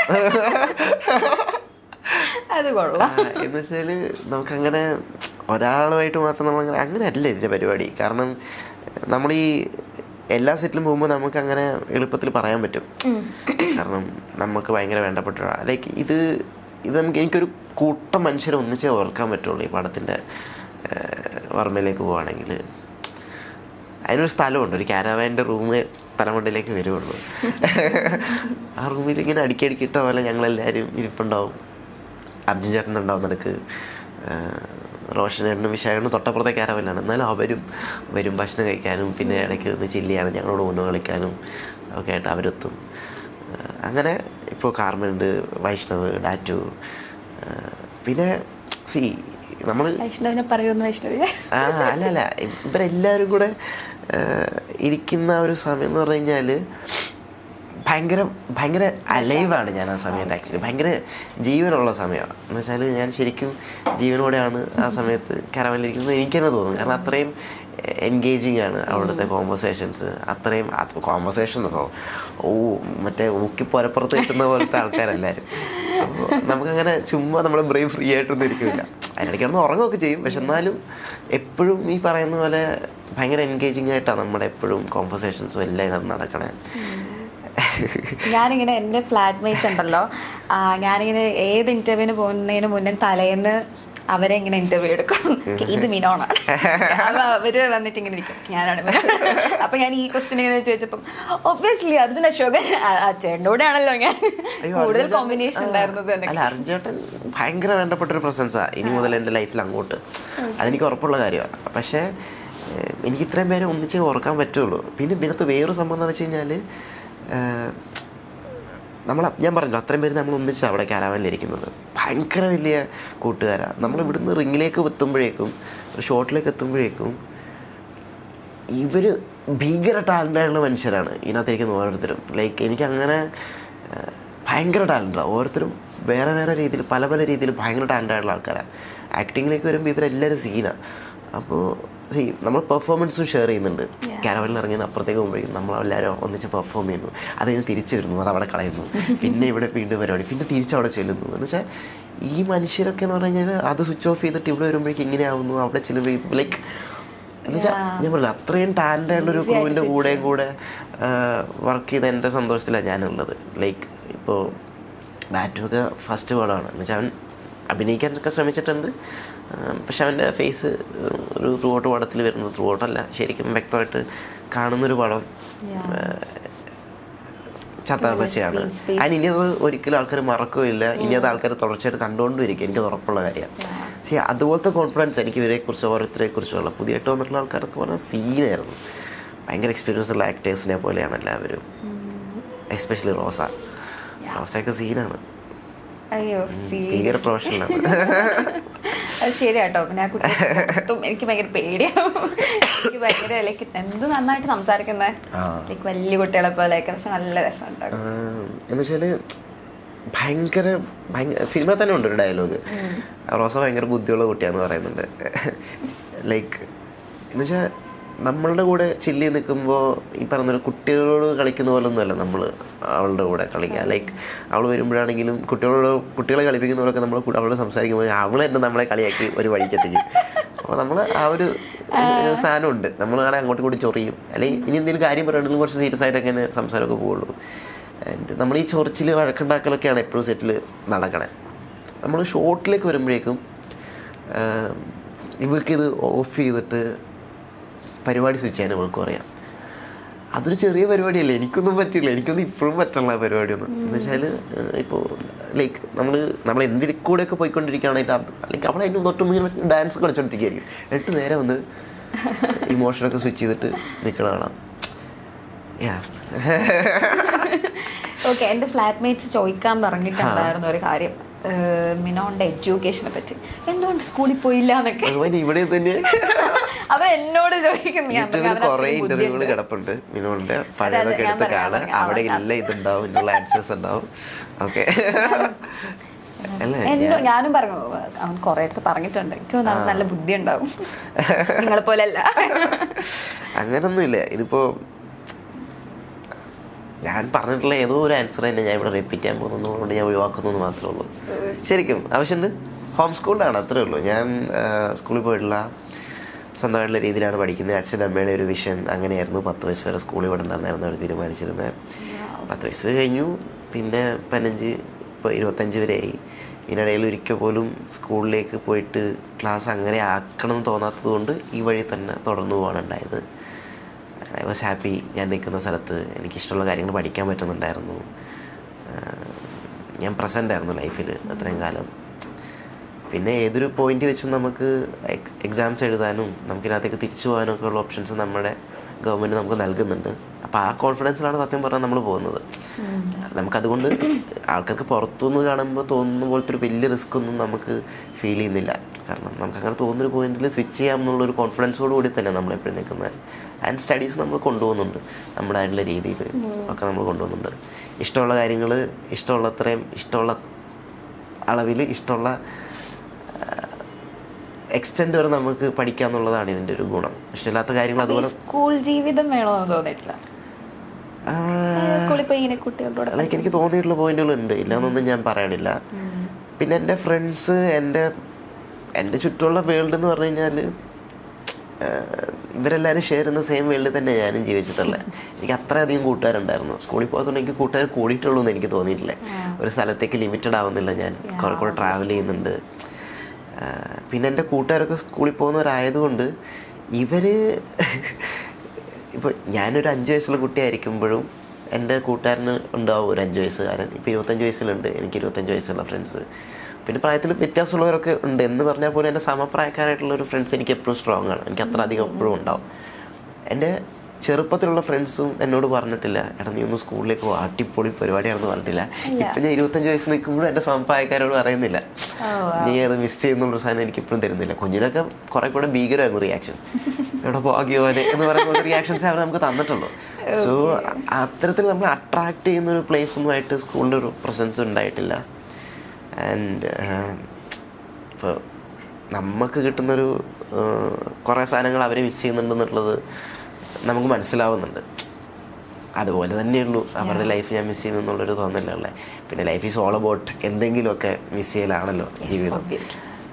Speaker 2: അത് കൊള്ളാം.
Speaker 1: എന്ന് വെച്ചാല് നമുക്കങ്ങനെ ഒരാളുമായിട്ട് മാത്രം നമ്മളങ്ങനെ അങ്ങനെ അല്ല ഇതിൻ്റെ പരിപാടി. കാരണം നമ്മൾ ഈ എല്ലാ സെറ്റിലും പോകുമ്പോൾ നമുക്ക് അങ്ങനെ എളുപ്പത്തിൽ പറയാൻ പറ്റും. കാരണം നമുക്ക് ഭയങ്കര വേണ്ടപ്പെട്ട ലൈക്ക് ഇത് നമുക്ക് എനിക്കൊരു കൂട്ടം മനുഷ്യരെ ഒന്നിച്ചേ ഓർക്കാൻ പറ്റുള്ളൂ. ഈ പടത്തിൻ്റെ ഓർമ്മയിലേക്ക് പോവുകയാണെങ്കിൽ അതിനൊരു സ്ഥലമുണ്ട്, ഒരു ക്യാരവാൻ്റെ റൂം തലമുണ്ടിലേക്ക് വരുള്ളൂ. ആ റൂമിൽ ഇങ്ങനെ അടുക്കിയിട്ട പോലെ ഞങ്ങളെല്ലാവരും ഇരിപ്പുണ്ടാവും. അർജുൻ ചേട്ടൻ ഉണ്ടാവും നടക്ക്, റോഷനേട്ടനും വിശാഖനും തൊട്ടപ്പുറത്തെ ക്യാരവനാണ്. എന്നാലും അവരും വരും ഭക്ഷണം കഴിക്കാനും പിന്നെ ഇടയ്ക്ക് നിന്ന് ചില്ലിയാണ് ഞങ്ങളോട് ഊണ് കളിക്കാനും ഒക്കെ ആയിട്ട് അവരെത്തും. അങ്ങനെ ഇപ്പോൾ കാർമനുണ്ട്, വൈഷ്ണവ്, ഡാറ്റു, പിന്നെ നമ്മൾ അല്ല ഇവരെല്ലാവരും കൂടെ ഇരിക്കുന്ന ഒരു സമയം എന്ന് പറഞ്ഞു കഴിഞ്ഞാൽ ഭയങ്കര അലൈവാണ് ഞാൻ ആ സമയത്ത്. ആക്ച്വലി ഭയങ്കര ജീവനുള്ള സമയമാണ്. എന്ന് വെച്ചാൽ ഞാൻ ശരിക്കും ജീവനോടെയാണ് ആ സമയത്ത് കരവലിരിക്കുന്നത് എനിക്ക് തന്നെ തോന്നുന്നു. കാരണം അത്രയും എൻഗേജിങ് ആണ് അവിടുത്തെ കോൺവെർസേഷൻസ്. അത്രയും കോൺവെർസേഷൻ മറ്റേ ഊക്കി പുരപ്പുറത്ത് കിട്ടുന്ന പോലത്തെ ആൾക്കാരെല്ലാവരും. അപ്പോൾ നമുക്കങ്ങനെ ചുമ്മാ നമ്മളെ ബ്രെയിൻ ഫ്രീ ആയിട്ടൊന്നും ഇരിക്കില്ല. അതിനിടയ്ക്ക് കിടന്ന് ഉറങ്ങുകയൊക്കെ ചെയ്യും. പക്ഷെ എന്നാലും എപ്പോഴും ഈ പറയുന്ന പോലെ ഭയങ്കര എൻഗേജിങ് ആയിട്ടാണ് നമ്മുടെ എപ്പോഴും കോൺവെർസേഷൻസും എല്ലാം ഇതിനകത്ത് നടക്കണേ.
Speaker 2: ഞാനിങ്ങനെ എൻ്റെ ഫ്ലാറ്റ്മേറ്റ്സ് ഉണ്ടല്ലോ, ഞാനിങ്ങനെ ഏത് ഇൻ്റർവ്യൂവിന് പോകുന്നതിന് മുന്നേ തലേന്ന് അവരെ ഇങ്ങനെ ഇൻ്റർവ്യൂ എടുക്കും. ഇത് മിനോണാണ്. അപ്പോൾ അവർ വന്നിട്ട് ഇങ്ങനെ ഇരിക്കും, ഞാനാണ് മിനോൺ. അപ്പോൾ ഞാൻ ഈ ക്വസ്റ്റ്യൻ ഇങ്ങനെ ചോദിച്ചപ്പം ഒബ്വിയസ്ലി അർജുൻ അശോകൻ ചേട്ടൻ്റെ കൂടെയാണല്ലോ ഞാൻ കൂടുതൽ കോമ്പിനേഷൻ ഉണ്ടായിരുന്നത്.
Speaker 1: അല്ല അർജുൻ ചേട്ടൻ ഭയങ്കര വേണ്ടപ്പെട്ടൊരു പ്രസൻസാണ് ഇനി മുതൽ എൻ്റെ ലൈഫിൽ അങ്ങോട്ട്. അതെനിക്ക് ഉറപ്പുള്ള കാര്യമാണ്. പക്ഷേ എനിക്ക് ഇത്രയും പേരെ ഒന്നിച്ചേ ഓർക്കാൻ പറ്റുള്ളൂ. പിന്നെ ഇതിനകത്ത് വേറൊരു സംഭവം എന്ന് വെച്ച് കഴിഞ്ഞാൽ ഞാൻ പറഞ്ഞല്ലോ അത്രയും പേര് നമ്മൾ ഒന്നിച്ച് അവിടെ കാരവാനിലിരിക്കുന്നത് ഭയങ്കര വലിയ കൂട്ടുകാരാണ്. നമ്മൾ ഇവിടുന്ന് റിങ്ങിലേക്ക് എത്തുമ്പോഴേക്കും ഒരു ഷോട്ടിലേക്ക് എത്തുമ്പോഴേക്കും ഇവർ ഭീകര ടാലൻ്റായിട്ടുള്ള മനുഷ്യരാണ് ഇതിനകത്തിരിക്കുന്ന ഓരോരുത്തരും. ലൈക്ക് എനിക്കങ്ങനെ ഭയങ്കര ടാലൻ്റാണ് ഓരോരുത്തരും. വേറെ വേറെ രീതിയിൽ പല രീതിയിൽ ഭയങ്കര ടാലൻ്റായിട്ടുള്ള ആൾക്കാരാണ്. ആക്ടിങ്ങിലേക്ക് വരുമ്പോൾ ഇവരെല്ലാവരും സീനാണ്. അപ്പോൾ നമ്മൾ പെർഫോമൻസും ഷെയർ ചെയ്യുന്നുണ്ട്. കാരവനിൽ ഇറങ്ങുന്ന അപ്പുറത്തേക്ക് പോകുമ്പോഴേക്കും നമ്മളെല്ലാവരും ഒന്നിച്ച് പെർഫോം ചെയ്യുന്നു. അത് കഴിഞ്ഞ് തിരിച്ചു വരുന്നു, അത് അവിടെ കളയുന്നു, പിന്നെ ഇവിടെ വീണ്ടും പരിപാടി, പിന്നെ തിരിച്ചവിടെ ചെല്ലുന്നു. എന്ന് വെച്ചാൽ ഈ മനുഷ്യരൊക്കെ എന്ന് പറഞ്ഞു കഴിഞ്ഞാൽ അത് സ്വിച്ച് ഓഫ് ചെയ്തിട്ട് ഇവിടെ വരുമ്പോഴേക്കും ഇങ്ങനെയാവുന്നു, അവിടെ ചെല്ലുമ്പോൾ ലൈക്ക് എന്ന് വെച്ചാൽ ഞാൻ പറഞ്ഞില്ല അത്രയും ടാലൻ്റായിട്ടുള്ളൊരു ക്രൂവിൻ്റെ കൂടെ വർക്ക് ചെയ്ത എൻ്റെ സന്തോഷത്തിലാണ് ഞാനുള്ളത്. ലൈക്ക് ഇപ്പോൾ ഡാറ്റുമൊക്കെ ഫസ്റ്റ് വേർഡാണ് എന്ന് വെച്ചാൽ അവൻ അഭിനയിക്കാനൊക്കെ ശ്രമിച്ചിട്ടുണ്ട്. പക്ഷെ അവൻ്റെ ഫേസ് ഒരു ത്രൂ ഔട്ട് പടത്തിൽ വരുന്നത്, ത്രൂ ഔട്ടല്ല ശരിക്കും വ്യക്തമായിട്ട് കാണുന്നൊരു പടം ചത്താപ്പച്ചയാണ്. അതിന് ഇനി അത് ഒരിക്കലും ആൾക്കാർ മറക്കുകയില്ല, ഇനി അത് ആൾക്കാർ തുടർച്ചയായിട്ട് കണ്ടുകൊണ്ടിരിക്കും, എനിക്കത് ഉറപ്പുള്ള കാര്യമാണ്. പക്ഷേ അതുപോലത്തെ കോൺഫിഡൻസ് എനിക്ക് ഇവരെക്കുറിച്ചോ ഓരോരുത്തരെക്കുറിച്ചുള്ള പുതിയതായിട്ട് വന്നിട്ടുള്ള ആൾക്കാർക്ക് പറഞ്ഞാൽ സീനായിരുന്നു. ഭയങ്കര എക്സ്പീരിയൻസ് ഉള്ള ആക്ടേഴ്സിനെ പോലെയാണ് എല്ലാവരും, എസ്പെഷ്യലി റോസയൊക്കെ സീനാണ്, ഭയങ്കര പ്രൊഫഷണലാണ്.
Speaker 2: അത് ശരി കേട്ടോ. പിന്നെ ആ കുട്ടി എനിക്ക് ഭയങ്കര പേടിയാവും. എനിക്ക് ഭയങ്കര ലൈക്ക് എന്ത് നന്നായിട്ട് സംസാരിക്കുന്നത്, ലൈക്ക് വലിയ കുട്ടികളെ പോലെയൊക്കെ, പക്ഷെ നല്ല രസമുണ്ടാകും.
Speaker 1: എന്ന് വെച്ചാല് ഭയങ്കര സിനിമ തന്നെ ഉണ്ട് ഒരു ഡയലോഗ്, റോസ ഭയങ്കര ബുദ്ധിയുള്ള കുട്ടിയാന്ന് പറയുന്നുണ്ട്. ലൈക്ക് എന്ന് വെച്ചാൽ നമ്മളുടെ കൂടെ ചില്ലി നിൽക്കുമ്പോൾ ഈ പറഞ്ഞൊരു കുട്ടികളോട് കളിക്കുന്ന പോലെ ഒന്നുമല്ല നമ്മൾ അവളുടെ കൂടെ കളിക്കുക. ലൈക്ക് അവൾ വരുമ്പോഴാണെങ്കിലും കുട്ടികളെ കളിപ്പിക്കുന്ന പോലൊക്കെ നമ്മൾ അവളോട് സംസാരിക്കുമ്പോൾ അവൾ തന്നെ നമ്മളെ കളിയാക്കി ഒരു വഴിക്കെത്തിക്കും. അപ്പോൾ നമ്മൾ ആ ഒരു സാധനമുണ്ട്, നമ്മളാണെങ്കിൽ അങ്ങോട്ടും കൂടി ചൊറിയും, അല്ലെങ്കിൽ ഇനി എന്തെങ്കിലും കാര്യം പറയുകയാണെങ്കിലും കുറച്ച് സീരിയസ് ആയിട്ട് അങ്ങനെ സംസാരമൊക്കെ പോവുള്ളൂ. ആൻഡ് നമ്മൾ ഈ ചൊറിച്ചിൽ വഴക്കുണ്ടാക്കലൊക്കെയാണ് എപ്പോഴും സെറ്റിൽ നടക്കണേ. നമ്മൾ ഷോട്ടിലേക്ക് വരുമ്പോഴേക്കും ഇവൾക്കിത് ഓഫ് ചെയ്തിട്ട് പരിപാടി സ്വിച്ച് ചെയ്യാൻ ഇവൾക്കും അറിയാം. അതൊരു ചെറിയ പരിപാടിയല്ലേ, എനിക്കൊന്നും പറ്റില്ല, എനിക്കൊന്നും ഇപ്പോഴും പറ്റുള്ള പരിപാടിയൊന്നും. എന്ന് വെച്ചാൽ ഇപ്പോൾ ലൈക്ക് നമ്മൾ എന്തിൽ കൂടെയൊക്കെ പോയിക്കൊണ്ടിരിക്കുകയാണെങ്കിൽ അല്ലെങ്കിൽ അവൾ അതിൻ്റെ തൊട്ട് മുന്നിൽ ഡാൻസ് കളിച്ചോണ്ടിരിക്കുകയായിരിക്കും, എന്നിട്ട് നേരെ വന്ന് ഇമോഷനൊക്കെ സ്വിച്ച് ചെയ്തിട്ട് നിൽക്കണ കാണാം.
Speaker 2: ഓക്കെ, എൻ്റെ ഫ്ലാറ്റ്മേറ്റ്സ് ചോദിക്കാൻ പറഞ്ഞിട്ടുണ്ടായിരുന്നു ഒരു കാര്യം, മിനോന്റെ എഡ്യൂക്കേഷനെ പറ്റി. എന്തുകൊണ്ട് സ്കൂളിൽ പോയില്ല എന്നൊക്കെ
Speaker 1: ഇവിടെ തന്നെ
Speaker 2: അവ എന്നോട് ചോദിക്കുന്നു.
Speaker 1: കുറെ ഇന്റർവ്യൂകൾ കിടപ്പുണ്ട് മിനോന്റെ, പഴയതൊക്കെ എടുത്ത് കാണാൻ, അവിടെ ഇല്ല ഇതുണ്ടാവും, ഇതിനുള്ള ആൻസേഴ്സ് ഉണ്ടാവും. ഓക്കെ,
Speaker 2: ഞാനും പറഞ്ഞു, അവൻ കുറെ അടുത്ത് പറഞ്ഞിട്ടുണ്ട്, എനിക്ക് നല്ല ബുദ്ധി ഉണ്ടാവും, നിങ്ങളെ പോലെ അല്ല.
Speaker 1: അങ്ങനൊന്നുമില്ല, ഇതിപ്പോ ഞാൻ പറഞ്ഞിട്ടുള്ള ഏതോ ഒരു ആൻസർ തന്നെ ഞാൻ ഇവിടെ റിപ്പീറ്റ് ചെയ്യാൻ പോകുന്നതുകൊണ്ട് ഞാൻ ഒഴിവാക്കുന്നു എന്ന് മാത്രമേ ഉള്ളൂ. ശരിക്കും ആവശ്യമുണ്ട്, ഹോം സ്കൂളിലാണ്, അത്രേ ഉള്ളൂ. ഞാൻ സ്കൂളിൽ പോയിട്ടുള്ള സ്വന്തമായിട്ടുള്ള രീതിയിലാണ് പഠിക്കുന്നത്. അച്ഛൻ്റെ അമ്മയുടെ ഒരു വിഷൻ അങ്ങനെയായിരുന്നു. 10 വയസ്സ് വരെ സ്കൂളിൽ വിടണ്ടെന്നായിരുന്നു അവർ തീരുമാനിച്ചിരുന്നത്. 10 വയസ്സ് കഴിഞ്ഞു, പിന്നെ 15, ഇപ്പോൾ 25 വരെയായി. ഇതിനിടയിൽ ഒരിക്കൽ പോലും സ്കൂളിലേക്ക് പോയിട്ട് ക്ലാസ് അങ്ങനെ ആക്കണം എന്ന് തോന്നാത്തത് കൊണ്ട് ഈ വഴി തന്നെ തുടർന്നു പോകാണ് ഉണ്ടായത്. I was happy. ഞാൻ നിൽക്കുന്ന സ്ഥലത്ത് എനിക്കിഷ്ടമുള്ള കാര്യങ്ങൾ പഠിക്കാൻ പറ്റുന്നുണ്ടായിരുന്നു. ഞാൻ പ്രസൻ്റ് ആയിരുന്നു ലൈഫിൽ അത്രയും കാലം. പിന്നെ ഏതൊരു പോയിന്റ് വെച്ചും നമുക്ക് എക്സാംസ് എഴുതാനും നമുക്കിതിനകത്തേക്ക് തിരിച്ചു പോകാനും ഒക്കെ ഉള്ള ഓപ്ഷൻസ് നമ്മുടെ ഗവൺമെൻറ് നമുക്ക് നൽകുന്നുണ്ട്. അപ്പോൾ ആ കോൺഫിഡൻസിലാണ് സത്യം പറഞ്ഞാൽ നമ്മൾ പോകുന്നത്. നമുക്കതുകൊണ്ട് ആൾക്കാർക്ക് പുറത്തുനിന്ന് കാണുമ്പോൾ തോന്നുന്ന പോലത്തെ ഒരു വലിയ റിസ്ക് ഒന്നും നമുക്ക് ഫീൽ ചെയ്യുന്നില്ല. കാരണം നമുക്കങ്ങനെ തോന്നുന്നൊരു പോയിന്റിൽ സ്വിച്ച് ചെയ്യാം എന്നുള്ളൊരു കോൺഫിഡൻസോട് കൂടി തന്നെ നമ്മളെപ്പോഴും നിൽക്കുന്നത്. ആൻഡ് സ്റ്റഡീസ് നമ്മൾ കൊണ്ടുപോകുന്നുണ്ട്, നമ്മുടെ ആയിട്ടുള്ള രീതിയിൽ ഒക്കെ നമ്മൾ കൊണ്ടുപോകുന്നുണ്ട്. ഇഷ്ടമുള്ള കാര്യങ്ങൾ ഇഷ്ടമുള്ളത്രയും ഇഷ്ടമുള്ള അളവിൽ ഇഷ്ടമുള്ള എക്സ്റ്റെൻഡ് വരെ നമുക്ക് പഠിക്കാന്നുള്ളതാണ് ഇതിൻ്റെ ഒരു ഗുണം. ഇഷ്ടമില്ലാത്ത കാര്യങ്ങൾ അതുപോലെ
Speaker 2: സ്കൂൾ ജീവിതം വേണമെന്ന് തോന്നിയിട്ടില്ല.
Speaker 1: ലൈക്ക് എനിക്ക് തോന്നിയിട്ടുള്ള പോയിന്റുകളുണ്ട്, ഇല്ലാന്നൊന്നും ഞാൻ പറയണില്ല. പിന്നെ എൻ്റെ ഫ്രണ്ട്സ്, എൻ്റെ ചുറ്റുമുള്ള വേൾഡ് എന്ന് പറഞ്ഞു കഴിഞ്ഞാൽ ഇവരെല്ലാവരും ഷെയർ ചെയ്യുന്ന സെയിം വേൾഡിൽ തന്നെ ഞാനും ജീവിച്ചിട്ടുള്ളത്. എനിക്ക് അത്രയധികം കൂട്ടുകാരുണ്ടായിരുന്നു. സ്കൂളിൽ പോകാത്തതുകൊണ്ട് എനിക്ക് കൂട്ടുകാർ കൂടിയിട്ടുള്ളൂ എന്ന് എനിക്ക് തോന്നിയിട്ടില്ല. ഒരു സ്ഥലത്തേക്ക് ലിമിറ്റഡ് ആവുന്നില്ല. ഞാൻ കുറെ ട്രാവൽ ചെയ്യുന്നുണ്ട്. പിന്നെ എൻ്റെ കൂട്ടുകാരൊക്കെ സ്കൂളിൽ പോകുന്നവരായതുകൊണ്ട് ഇവർ ഇപ്പോൾ ഞാനൊരു 5 വയസ്സുള്ള കുട്ടിയായിരിക്കുമ്പോഴും എൻ്റെ കൂട്ടുകാരന് ഉണ്ടാവും ഒരു 5 വയസ്സുകാരൻ. ഇപ്പോൾ 25 വയസ്സിലുണ്ട് എനിക്ക് 25 വയസ്സുള്ള ഫ്രണ്ട്സ്. പിന്നെ പ്രായത്തിൽ വ്യത്യാസമുള്ളവരൊക്കെ ഉണ്ട് എന്ന് പറഞ്ഞാൽ പോലും എൻ്റെ സമപ്രായക്കാരായിട്ടുള്ളൊരു ഫ്രണ്ട്സ് എനിക്ക് എപ്പോഴും സ്ട്രോങ് ആണ്. എനിക്ക് അത്ര അധികം എപ്പോഴും ഉണ്ടാവും. എൻ്റെ ചെറുപ്പത്തിലുള്ള ഫ്രണ്ട്സും എന്നോട് പറഞ്ഞിട്ടില്ല എടാ നീ ഒന്ന് സ്കൂളിലേക്ക് പോ, അടിപൊളി പരിപാടിയാണെന്ന് പറഞ്ഞിട്ടില്ല. ഇപ്പം ഞാൻ 25 വയസ്സ് നിൽക്കുമ്പോഴും എൻ്റെ സമപ്രായക്കാരോട് പറയുന്നില്ല നീ അത് മിസ് ചെയ്യുന്നുള്ളൊരു സാധനം എനിക്കിപ്പോഴും തരുന്നില്ല. കുഞ്ഞിലൊക്കെ കുറെ കൂടെ ഭീകരമായിരുന്നു റിയാക്ഷൻ, എവിടെ ഭാഗ്യപോലെ എന്ന് പറയുന്ന റിയാക്ഷൻസ് അവർ നമുക്ക് തന്നിട്ടുള്ളൂ. സോ അത്തരത്തിൽ നമ്മൾ അട്രാക്ട് ചെയ്യുന്ന ഒരു പ്ലേസ് ഒന്നുമായിട്ട് സ്കൂളിൻ്റെ ഒരു പ്രസൻസ് ഉണ്ടായിട്ടില്ല. ആൻഡ് ഇപ്പോൾ നമുക്ക് കിട്ടുന്നൊരു കുറേ സാധനങ്ങൾ അവരെ മിസ് ചെയ്യുന്നുണ്ടെന്നുള്ളത് നമുക്ക് മനസ്സിലാവുന്നുണ്ട്. അതുപോലെ തന്നെയുള്ളൂ അവരുടെ ലൈഫ് ഞാൻ മിസ് ചെയ്യുന്നു എന്നുള്ളൊരു തോന്നലുള്ളത്. പിന്നെ ലൈഫ് ഈസ് ഓൾ അബൌട്ട് എന്തെങ്കിലുമൊക്കെ മിസ് ചെയ്യലാണല്ലോ ജീവിതം.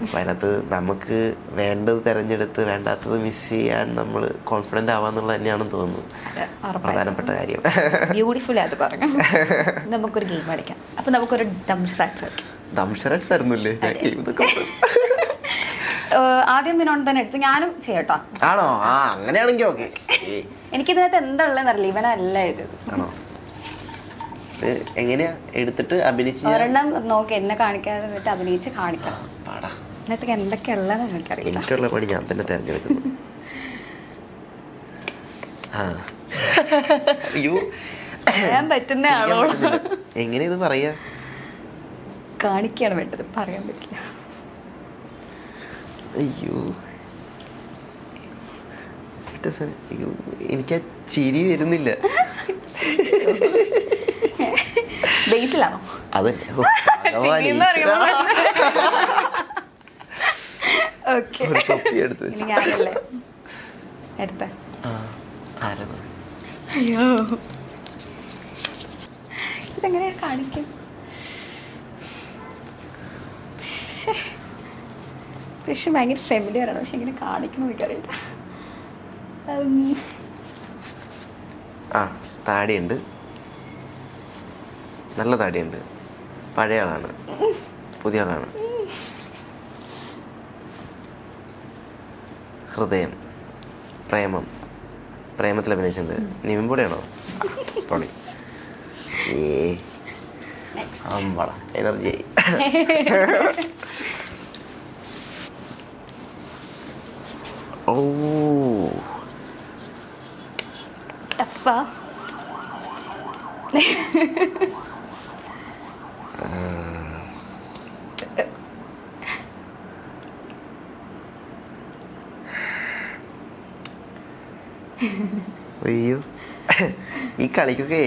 Speaker 1: അപ്പം അതിനകത്ത് നമുക്ക് വേണ്ടത് തിരഞ്ഞെടുത്ത് വേണ്ടാത്തത് മിസ് ചെയ്യാൻ നമ്മൾ കോൺഫിഡൻ്റ് ആവാന്നുള്ളത് തന്നെയാണെന്ന് തോന്നുന്നു പ്രധാനപ്പെട്ട കാര്യം.
Speaker 2: ബ്യൂട്ടിഫുൾ അത് പറഞ്ഞു. നമുക്കൊരു ഗെയിം കളിക്കാം. അപ്പം നമുക്കൊരു ദംഷറാറ്റ്സ്
Speaker 1: ആയിരുന്നില്ലേ
Speaker 2: ആദ്യം വിനോദം തന്നെ എടുത്തു, ഞാനും ചെയ്യട്ടോ.
Speaker 1: ആണോ? ആ അങ്ങനെയാണെങ്കിൽ ഓക്കെ.
Speaker 2: എനിക്കിതിനകത്ത് എന്താ ഉള്ളതെന്നറിയില്ല, ഇവനല്ല എഴുതിയത്.
Speaker 1: ആണോ? എങ്ങനെയാ എടുത്തിട്ട് അഭിനയിച്ച്
Speaker 2: ഒരെണ്ണം നോക്കി എന്നെ കാണിക്കാതെ എന്നിട്ട് അഭിനയിച്ച് കാണിക്കാം. ഇതിനകത്ത് എന്തൊക്കെയാ ഉള്ളതെന്ന് എനിക്കറിയില്ല.
Speaker 1: എനിക്കുള്ള പണി ഞാൻ തന്നെ തിരഞ്ഞെടുക്കുന്നു.
Speaker 2: പറയാൻ പറ്റുന്ന ആളോട്
Speaker 1: എങ്ങനെ ഇത് പറയാ?
Speaker 2: കാണിക്കാണ് വേണ്ടത്, പറയാൻ പറ്റില്ല.
Speaker 1: അയ്യോ അയ്യോ, എനിക്ക് ആ ചിരി വരുന്നില്ല.
Speaker 2: ബേസിലാണോ?
Speaker 1: അതല്ലേ
Speaker 2: ഞാനല്ലേ എടുത്ത. അയ്യോ ഇതെങ്ങനെയാ കാണിക്കും? പക്ഷെ ഭയങ്കര ഫെമിലിയർ ആണ്, പക്ഷെ എങ്ങനെ കാണിക്കണം എനിക്കറിയില്ല.
Speaker 1: താടിയുണ്ട്, നല്ല താടിയുണ്ട്. പഴയ ആളാണ്, പുതിയ ആളാണ്. ഹൃദയം, പ്രേമം, പ്രേമത്തിൽ അഭിനയിച്ചിട്ടുണ്ട്. നിവിൻ പോളിയാണോ? പൊളി. അമ്പള എനർജി. ഓ
Speaker 2: ടഫാ.
Speaker 1: അയ്യോ, ഈ കളിക്കൊക്കെ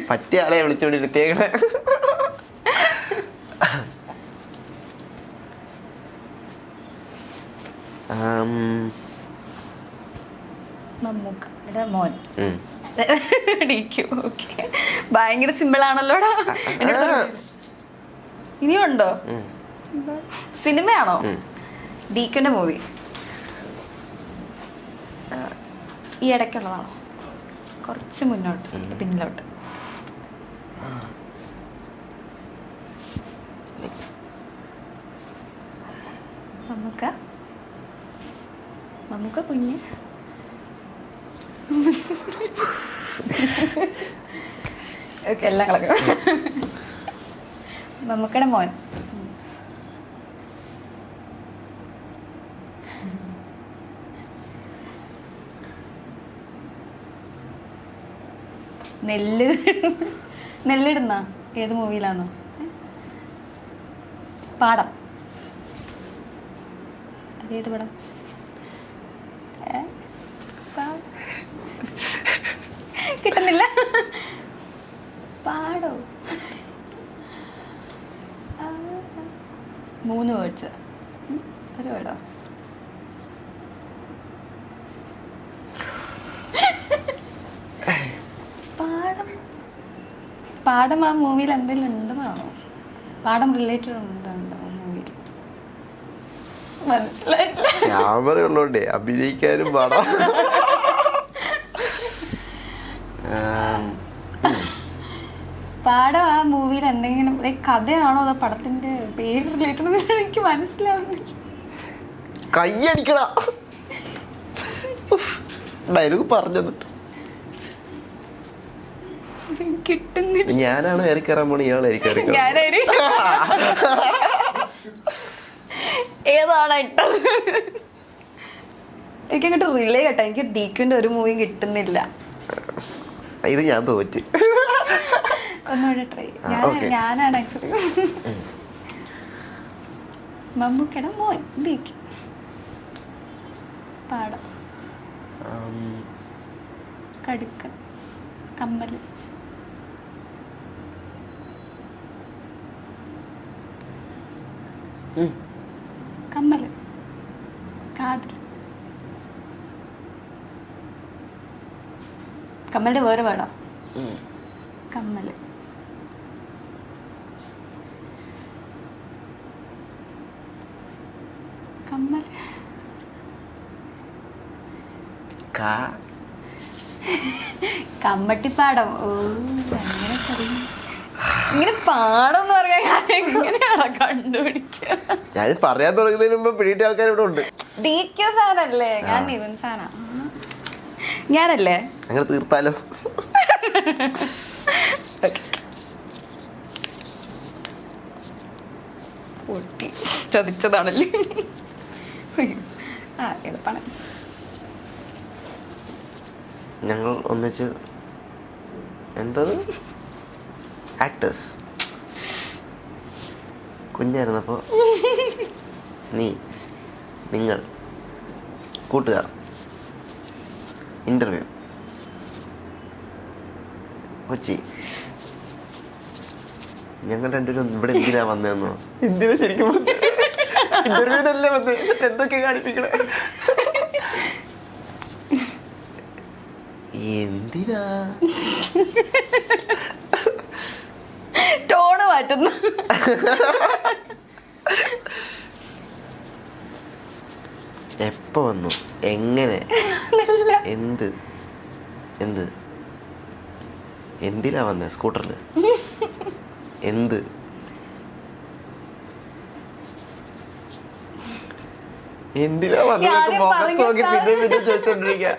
Speaker 1: പറ്റിയ ആളെ വിളിച്ചോണ്ടിരുത്തേക്കണേ.
Speaker 2: മമ്മൂക്കയുടെ മോൻ. ഭയങ്കര സിമ്പിൾ ആണല്ലോടാ. ഇനിയുണ്ടോ? സിനിമയാണോ? ഡീക്കന്റെ മൂവി ഈ ഇടയ്ക്കുള്ളതാണോ? കുറച്ച് മുന്നോട്ട് പിന്നിലോട്ട്? മമ്മൂക്ക കുഞ്ഞ്. ഓക്കെ, എല്ലാം കളക്കും. മമ്മൂക്കയുടെ മോൻ. നെല്ലിടുന്ന ഏത് മൂവിയിലാണോ? പാടം. അതേത് പടം? കിട്ടുന്നില്ല. പാടോ? 3 വേർഡ്സ്, ഒരു വേർഡോ? പാടം ആ മൂവിയിൽ എന്തെങ്കിലും ഉണ്ടെന്നാണോ? പാടം റിലേറ്റഡ് ഉണ്ടോ മൂവിയിൽ? മനസ്സിലായില്ല.
Speaker 1: ക്യാമറ ഉള്ളോണ്ടേ അഭിനയിക്കാനും പാടാം.
Speaker 2: പാടം ആ മൂവിയിൽ എന്തെങ്കിലും കഥയാണോ അതോ പടത്തിന്റെ പേര് റിലേറ്റഡ് എനിക്ക് മനസ്സിലാവുന്നില്ല.
Speaker 1: കയ്യടിക്കണ ഡയലോഗ് പറഞ്ഞു
Speaker 2: കിട്ടുന്നില്ല.
Speaker 1: ഞാനാണ് ഏറി കയറാൻ പോണ, ഇയാൾ ഏറി കയറി.
Speaker 2: ഏതാണ് ഇട്ടത്? എനിക്കങ്ങോട്ട് റിലേ കേട്ടോ. എനിക്ക് ഡീക്കിന്റെ ഒരു മൂവിയും കിട്ടുന്നില്ല.
Speaker 1: ഇത് ഞാൻ തോറ്റ്.
Speaker 2: ഒന്നുകൂടെ ട്രൈ. ഞാനാണ് ആക്ച്വലി. മമ്മൂക്കയുടെ മോൻ. ഡീക്ക്. പാടം. കടുക്ക. കമ്മല്. കമ്മല്. കാതിൽ. കമ്മലിന്റെ വേറെ വേടോ? കമ്മല്. കമ്മല്. കമ്മട്ടിപ്പാടം. ഓ അങ്ങനെ പറയും. ഇങ്ങനെ പാടം എന്ന് പറയാ എങ്ങനെയാണ്? കണ്ടുപിടിക്കുക.
Speaker 1: ഞാൻ പറയാൻ തുടങ്ങുന്നതിന് മുമ്പ് പിടിയിട്ട ആൾക്കാർ ഇവിടെ ഉണ്ട്.
Speaker 2: DQ ഫാനല്ലേ, ഞാൻ നിവിൻ ഫാനാ. ഞാനല്ലേ?
Speaker 1: അങ്ങനെ തീർത്താലോ?
Speaker 2: പൊട്ടി ചതിച്ചതാണല്ലേ. ആ എളുപ്പാണ്.
Speaker 1: ഞങ്ങൾ ഒന്നിച്ച് എന്തത് ആക്ടേഴ്സ് കുഞ്ഞായിരുന്നപ്പോൾ നിങ്ങൾ കൂട്ടുകാർ ഇന്റർവ്യൂ കൊച്ചി. ഞങ്ങൾ രണ്ടുപേരും ഇവിടെ എന്തിനാ വന്നതെന്നോ? എന്തിനാ ശരിക്കും ഇന്റർവ്യൂവിനല്ലേ വന്ന്? എന്തൊക്കെ കാണിപ്പിക്കണേ? എന്തിനാ
Speaker 2: ടോണ് മാറ്റുന്നു?
Speaker 1: എപ്പോ വന്നു? എങ്ങനെ? എന്ത് എന്ത് എന്തിനാ വന്നേ? സ്കൂട്ടറിൽ? എന്ത്? എന്തിനാ വന്നത്? മുഖത്ത് നോക്കി പിന്നെ ചോദിച്ചോണ്ടിരിക്കുക.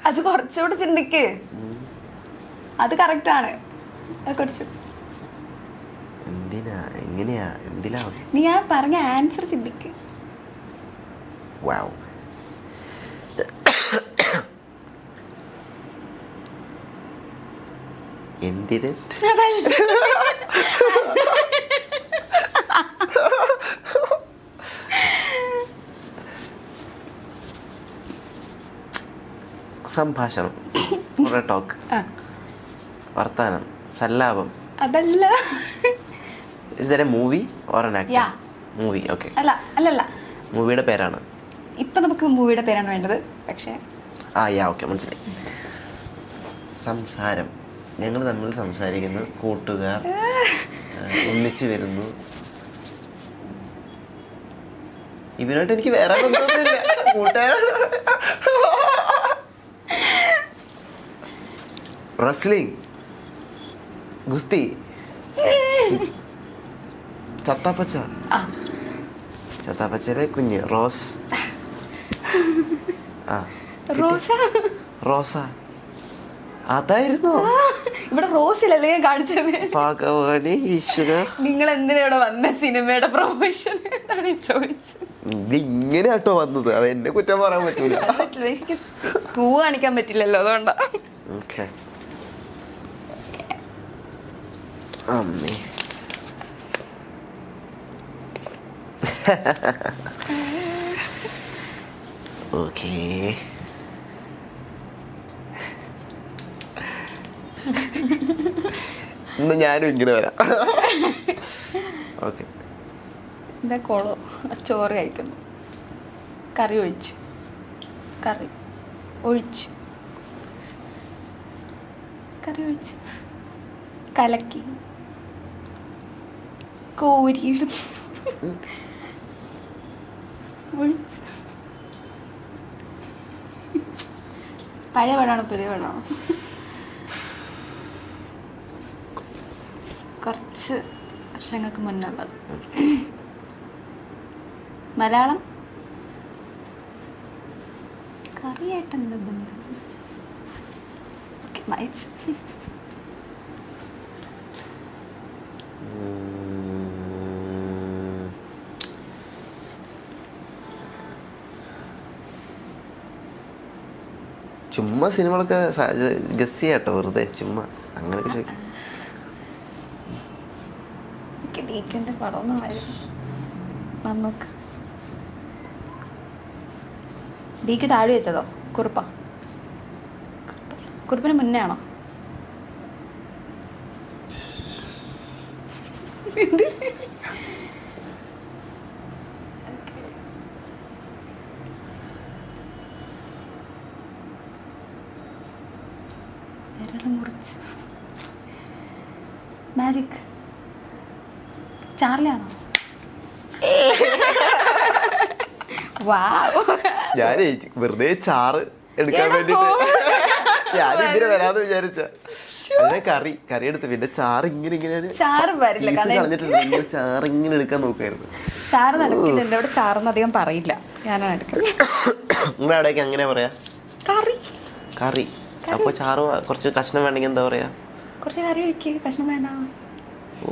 Speaker 2: അത് കുറച്ചുകൂടെ ചിന്തിക്ക്. അത് കറക്റ്റ് ആണ്. കുറച്ച്
Speaker 1: എന്തിനാ? എങ്ങനെയാ? എന്തിനാ?
Speaker 2: നീ ആ പറഞ്ഞ ആൻസർ ചിന്തിക്ക്.
Speaker 1: വാവ്. എന്തിന്? സംഭാഷണം, ടോക്ക്, വർത്താനം, സല്ലാപം.
Speaker 2: അതല്ല.
Speaker 1: Is that a movie or an actor?
Speaker 2: Yeah.
Speaker 1: Movie, okay.
Speaker 2: അല്ല.
Speaker 1: മൂവിയുടെ പേരാണ്.
Speaker 2: ഇപ്പൊ നമുക്ക് മൂവിയുടെ പേരാണ് വേണ്ടത്. പക്ഷേ
Speaker 1: ഓക്കെ, മനസ്സിലായി. സംസാരം. ഞങ്ങൾ തമ്മിൽ സംസാരിക്കുന്നു, കൂട്ടുകാർ ഒന്നിച്ചു വരുന്നു. ഇവനായിട്ട് എനിക്ക് വേറെ ബന്ധമൊന്നുമില്ല. കൂട്ടുകാരാണ്. റെസ്ലിംഗ്, ഗുസ്തി, ചത്താപ്പച്ചയിലെ കുഞ്ഞ് റോസ്. റോസ അതായിരുന്നു.
Speaker 2: ഇവിടെ റോസിലല്ലേ ഞാൻ കാണിച്ചത്?
Speaker 1: ഭഗവാനെ ഈശ്വര,
Speaker 2: നിങ്ങൾ എന്തിനാ ഇവിടെ വന്ന? സിനിമയുടെ പ്രൊമോഷൻ എന്നാണ് ചോദിച്ചത്.
Speaker 1: ഇങ്ങനെ ആട്ടോ വന്നത്? അത് എന്നെ കുറ്റം പറയാൻ പറ്റൂല.
Speaker 2: എനിക്ക് പൂ കാണിക്കാൻ പറ്റില്ലല്ലോ, അതുകൊണ്ടാ.
Speaker 1: ഓക്കെ. അമ്മേ. ഓക്കേ. ഇന്ന് ഞാനും ഇങ്ങനെ വരാം. ഓക്കെ.
Speaker 2: എന്താ കോളോ? ചോറ് കഴിക്കുന്നു. കറി ഒഴിച്ചു. കറി ഒഴിച്ചു. കലക്കി കോരിയിടുന്നു. ഒഴിച്ചു. പഴയ പഴമാണോ പുതിയ പഴമാണോ? കുറച്ച് വർഷങ്ങൾക്ക് മുന്നുള്ളത്. മലയാളം. കറിയായിട്ട് എന്താ ബന്ധം? ഓക്കെ, വായിച്ചു.
Speaker 1: ചുമ്മാ സിനിമകളൊക്കെ ഗസ് ചെയ്യാട്ടോ, വെറുതെ ചുമ്മാ അങ്ങനെയൊക്കെ ചോദിക്കും.
Speaker 2: പടമൊന്നും വന്നോക്ക്. ഡീക്ക് താഴെ വെച്ചതോ? കുറിപ്പിന് മുന്നേ ആണോ? മുറിച്ച് മാജിക്. ചാർലിയാണോ?
Speaker 1: ഞാൻ വെറുതെ ചാറ് എടുക്കാൻ വേണ്ടിട്ട് ഞാൻ ഇതിന് വരാന്ന് വിചാരിച്ച. അതിനെ കറി എടുത്ത് പിന്നെ ചാറ് ഇങ്ങനെ
Speaker 2: ചാറ് വരില്ല
Speaker 1: കളഞ്ഞിട്ടുണ്ട്. ചാറ് ഇങ്ങനെ എടുക്കാൻ നോക്കായിരുന്നു.
Speaker 2: ചാറ് നടക്കില്ല. എൻ്റെ അവിടെ ചാറൊന്നും അധികം പറയില്ല, ഞാനാണ് എടുക്കുന്നത്.
Speaker 1: നിങ്ങളുടെ അവിടേക്ക് അങ്ങനെ പറയാ? കറി. അപ്പൊ ചാറ് കുറച്ച് കഷ്ണം വേണമെങ്കിൽ എന്താ പറയാ?
Speaker 2: കുറച്ച് കറി ഒഴിക്കുക, കഷ്ണം വേണ്ട.
Speaker 1: ഓ,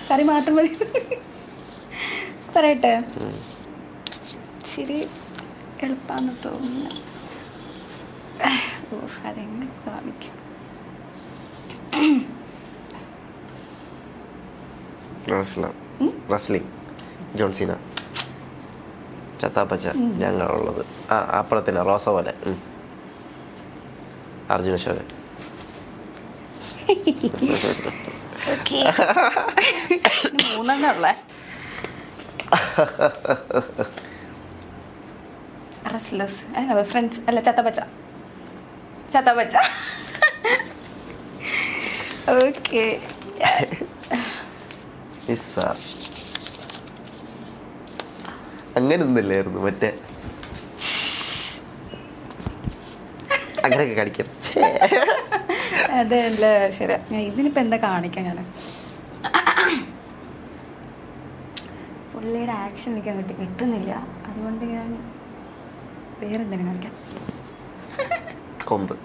Speaker 1: കറി
Speaker 2: മാത്രം മതി. പറയട്ടെ, ശരി എളുപ്പാന്ന് തോന്നുന്നു. അതെങ്ങനെ കാണിക്കും?
Speaker 1: റസ്ലിംഗ്, ജോൺസീന, ചത്താപ്പച്ച, ഞങ്ങളുള്ളത് അപ്പുറത്തിന് റോസ പോലെ, അർജുന അശോകൻ.
Speaker 2: മൂന്നെണ്ണം ഉള്ള ഫ്രണ്ട്സ് അല്ല, ചത്തപ്പച്ച. ഓക്കെ,
Speaker 1: അങ്ങനെ ഒന്നില്ലായിരുന്നു. മറ്റേ അങ്ങനെയൊക്കെ കാണിക്കാം.
Speaker 2: അതല്ല ശരി. ഇതിനിപ്പോ എന്താ കാണിക്കാം? ഞാൻ പുള്ളിയുടെ ആക്ഷൻ എനിക്ക് അങ്ങോട്ട് കിട്ടുന്നില്ല, അതുകൊണ്ട് ഞാൻ വേറെന്തെങ്കിലും കാണിക്കാം.
Speaker 1: കൊമ്പ്.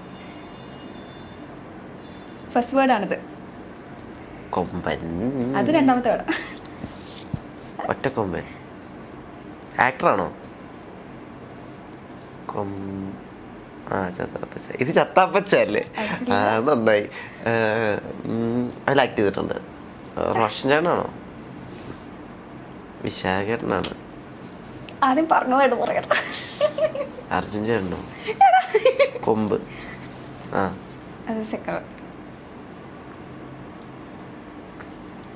Speaker 2: ഫസ്റ്റ് വേർഡ് ആണിത്.
Speaker 1: കൊമ്പൻ.
Speaker 2: അത് രണ്ടാമത്തെ വേർഡ്.
Speaker 1: ഒറ്റക്കൊമ്പൻ. ആക്ടറാണോ? ചത്താപ്പച്ച. ഇത് ചത്താപ്പച്ച അല്ലേ? നന്നായി. അതിൽ ആക്ട് ചെയ്തിട്ടുണ്ട്. റോഷൻ ചേട്ടനാണോ? വിശാഖേട്ടനാണ്.
Speaker 2: ആദ്യം പറഞ്ഞതായിട്ട് പറയണം.
Speaker 1: അർജുൻ ചേട്ടനോ? കൊമ്പ്.
Speaker 2: അത് സെക്കൻഡ്.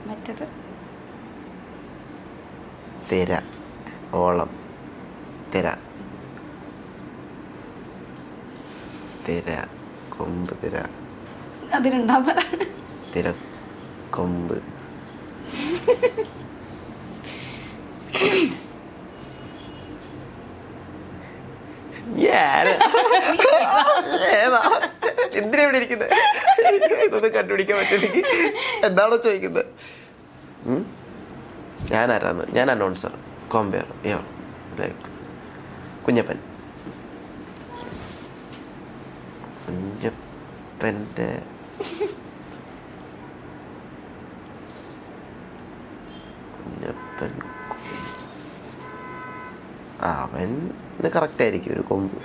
Speaker 2: മറ്റത്
Speaker 1: തിര, ഓളം, തിര, കൊമ്പ്, തിര,
Speaker 2: അത് രണ്ടാമതാണ്.
Speaker 1: തിര, കൊമ്പ്. എന്തിനാ ഇവിടെ ഇരിക്കുന്നത്? ഇതൊന്നും കണ്ടുപിടിക്കാൻ പറ്റില്ലെങ്കിൽ എന്താണോ ചോദിക്കുന്നത്? ഞാനാരാന്ന്? ഞാൻ അനൗൺസർ, കോമ്പയർ, ലൈക്ക് കുഞ്ഞപ്പൻ. കുഞ്ഞപ്പൻ്റെ അവൻ കറക്റ്റ് ആയിരിക്കും ഒരു കൊമ്പ്.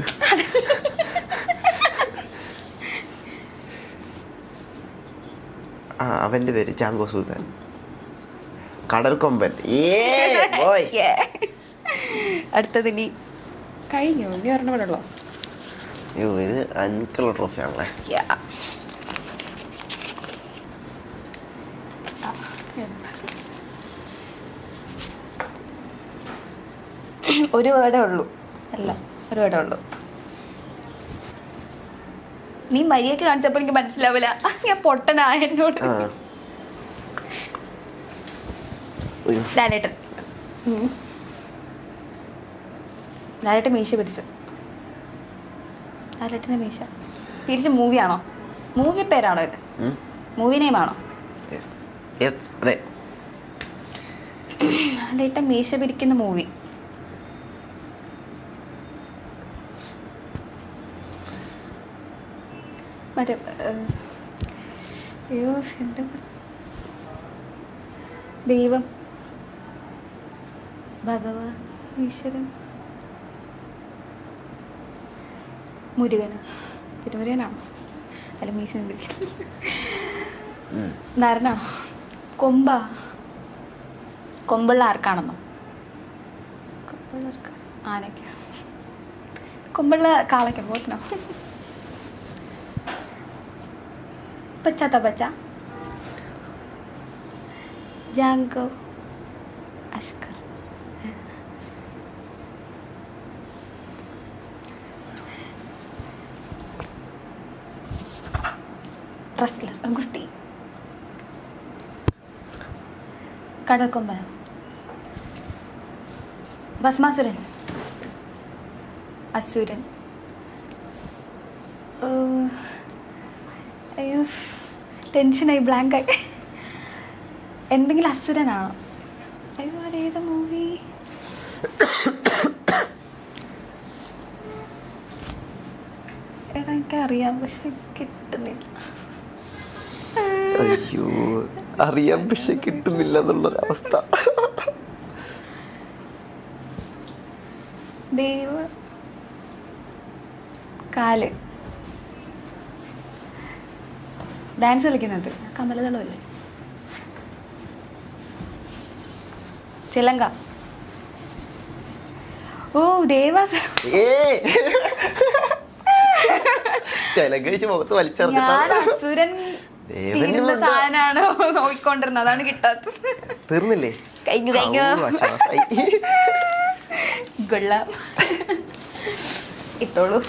Speaker 1: അവന്റെ പേര് ജാങ്കോ സുൽത്താൻ. കടൽ കൊമ്പൻ.
Speaker 2: അടുത്തത് ഇനി കഴിഞ്ഞു. ഇനി ഒരെണ്ണം കൂടെ ഉള്ളോ?
Speaker 1: അയ്യോ, ഇത് അൻകുള്ള ട്രോഫി ആണല്ലേ.
Speaker 2: ഒരു വേർഡേ ഉള്ളൂ. അല്ല, ഒരു വേർഡേ ഉള്ളൂ. നീ മരിയൊക്കെ കാണിച്ചപ്പോ എനിക്ക് മനസ്സിലാവില്ല, ഞാൻ പൊട്ടനായ എന്നോട്. ലാലേട്ടൻ. ലാലേട്ടൻ മീശ പിരിച്ചു. ലാലേട്ടൻ്റെ മീശ പിരിച്ച മൂവിയാണോ? മൂവി പേരാണോ ഇത്? മൂവി നെയിമാണോ? ലാലേട്ടൻ മീശ പിരിക്കുന്ന മൂവി. മറ്റേ അയ്യോ എന്താ, ദൈവം, ഭഗവാൻ, ഈശ്വരൻ, മുരുകന്. തിരുമുരുകനാണോ? അല്ല, മീശ നരനാണോ? കൊമ്പുള്ള ആർക്കാണെന്നോ? കൊമ്പുള്ള ആർക്കാ? ആനയ്ക്ക. കൊമ്പുള്ള കാളയ്ക്ക, പോത്തിനോ? പച്ച, ജാങ്കോ അഷ്കർ. റസ്ലർ, ഗുസ്തി. കടൽക്കൊമ്പൻ, ഭസ്മാസുരൻ, അസുരൻ. അയ്യോ, ടെൻഷനായി, ബ്ലാങ്കായി. എന്തെങ്കിലും അസുരനാണോ? അയ്യോ അതേതാ മൂവി? എടാ എനിക്കറിയാം പക്ഷെ കിട്ടുന്നില്ല.
Speaker 1: അയ്യോ അറിയാം പക്ഷെ കിട്ടുന്നില്ല എന്നുള്ളൊരവസ്ഥ.
Speaker 2: ദൈവ കാല് ഡാൻസ് കളിക്കുന്നത് കമലദളമല്ലേ? ചിലങ്ക. ഓ ദേവാസുരം.
Speaker 1: കഴിച്ച് മുഖത്ത്
Speaker 2: ഞാൻ
Speaker 1: വലിച്ചെറിഞ്ഞിട്ടാണ്.
Speaker 2: അസുരൻ തീരുന്ന സാധനമാണോ നോക്കിക്കൊണ്ടിരുന്നത്, അതാണ് കിട്ടാത്തത്.
Speaker 1: തീർന്നില്ലേ?
Speaker 2: കഴിഞ്ഞു കഴിഞ്ഞു. കൊള്ളാം, ഇത്തോളൂ.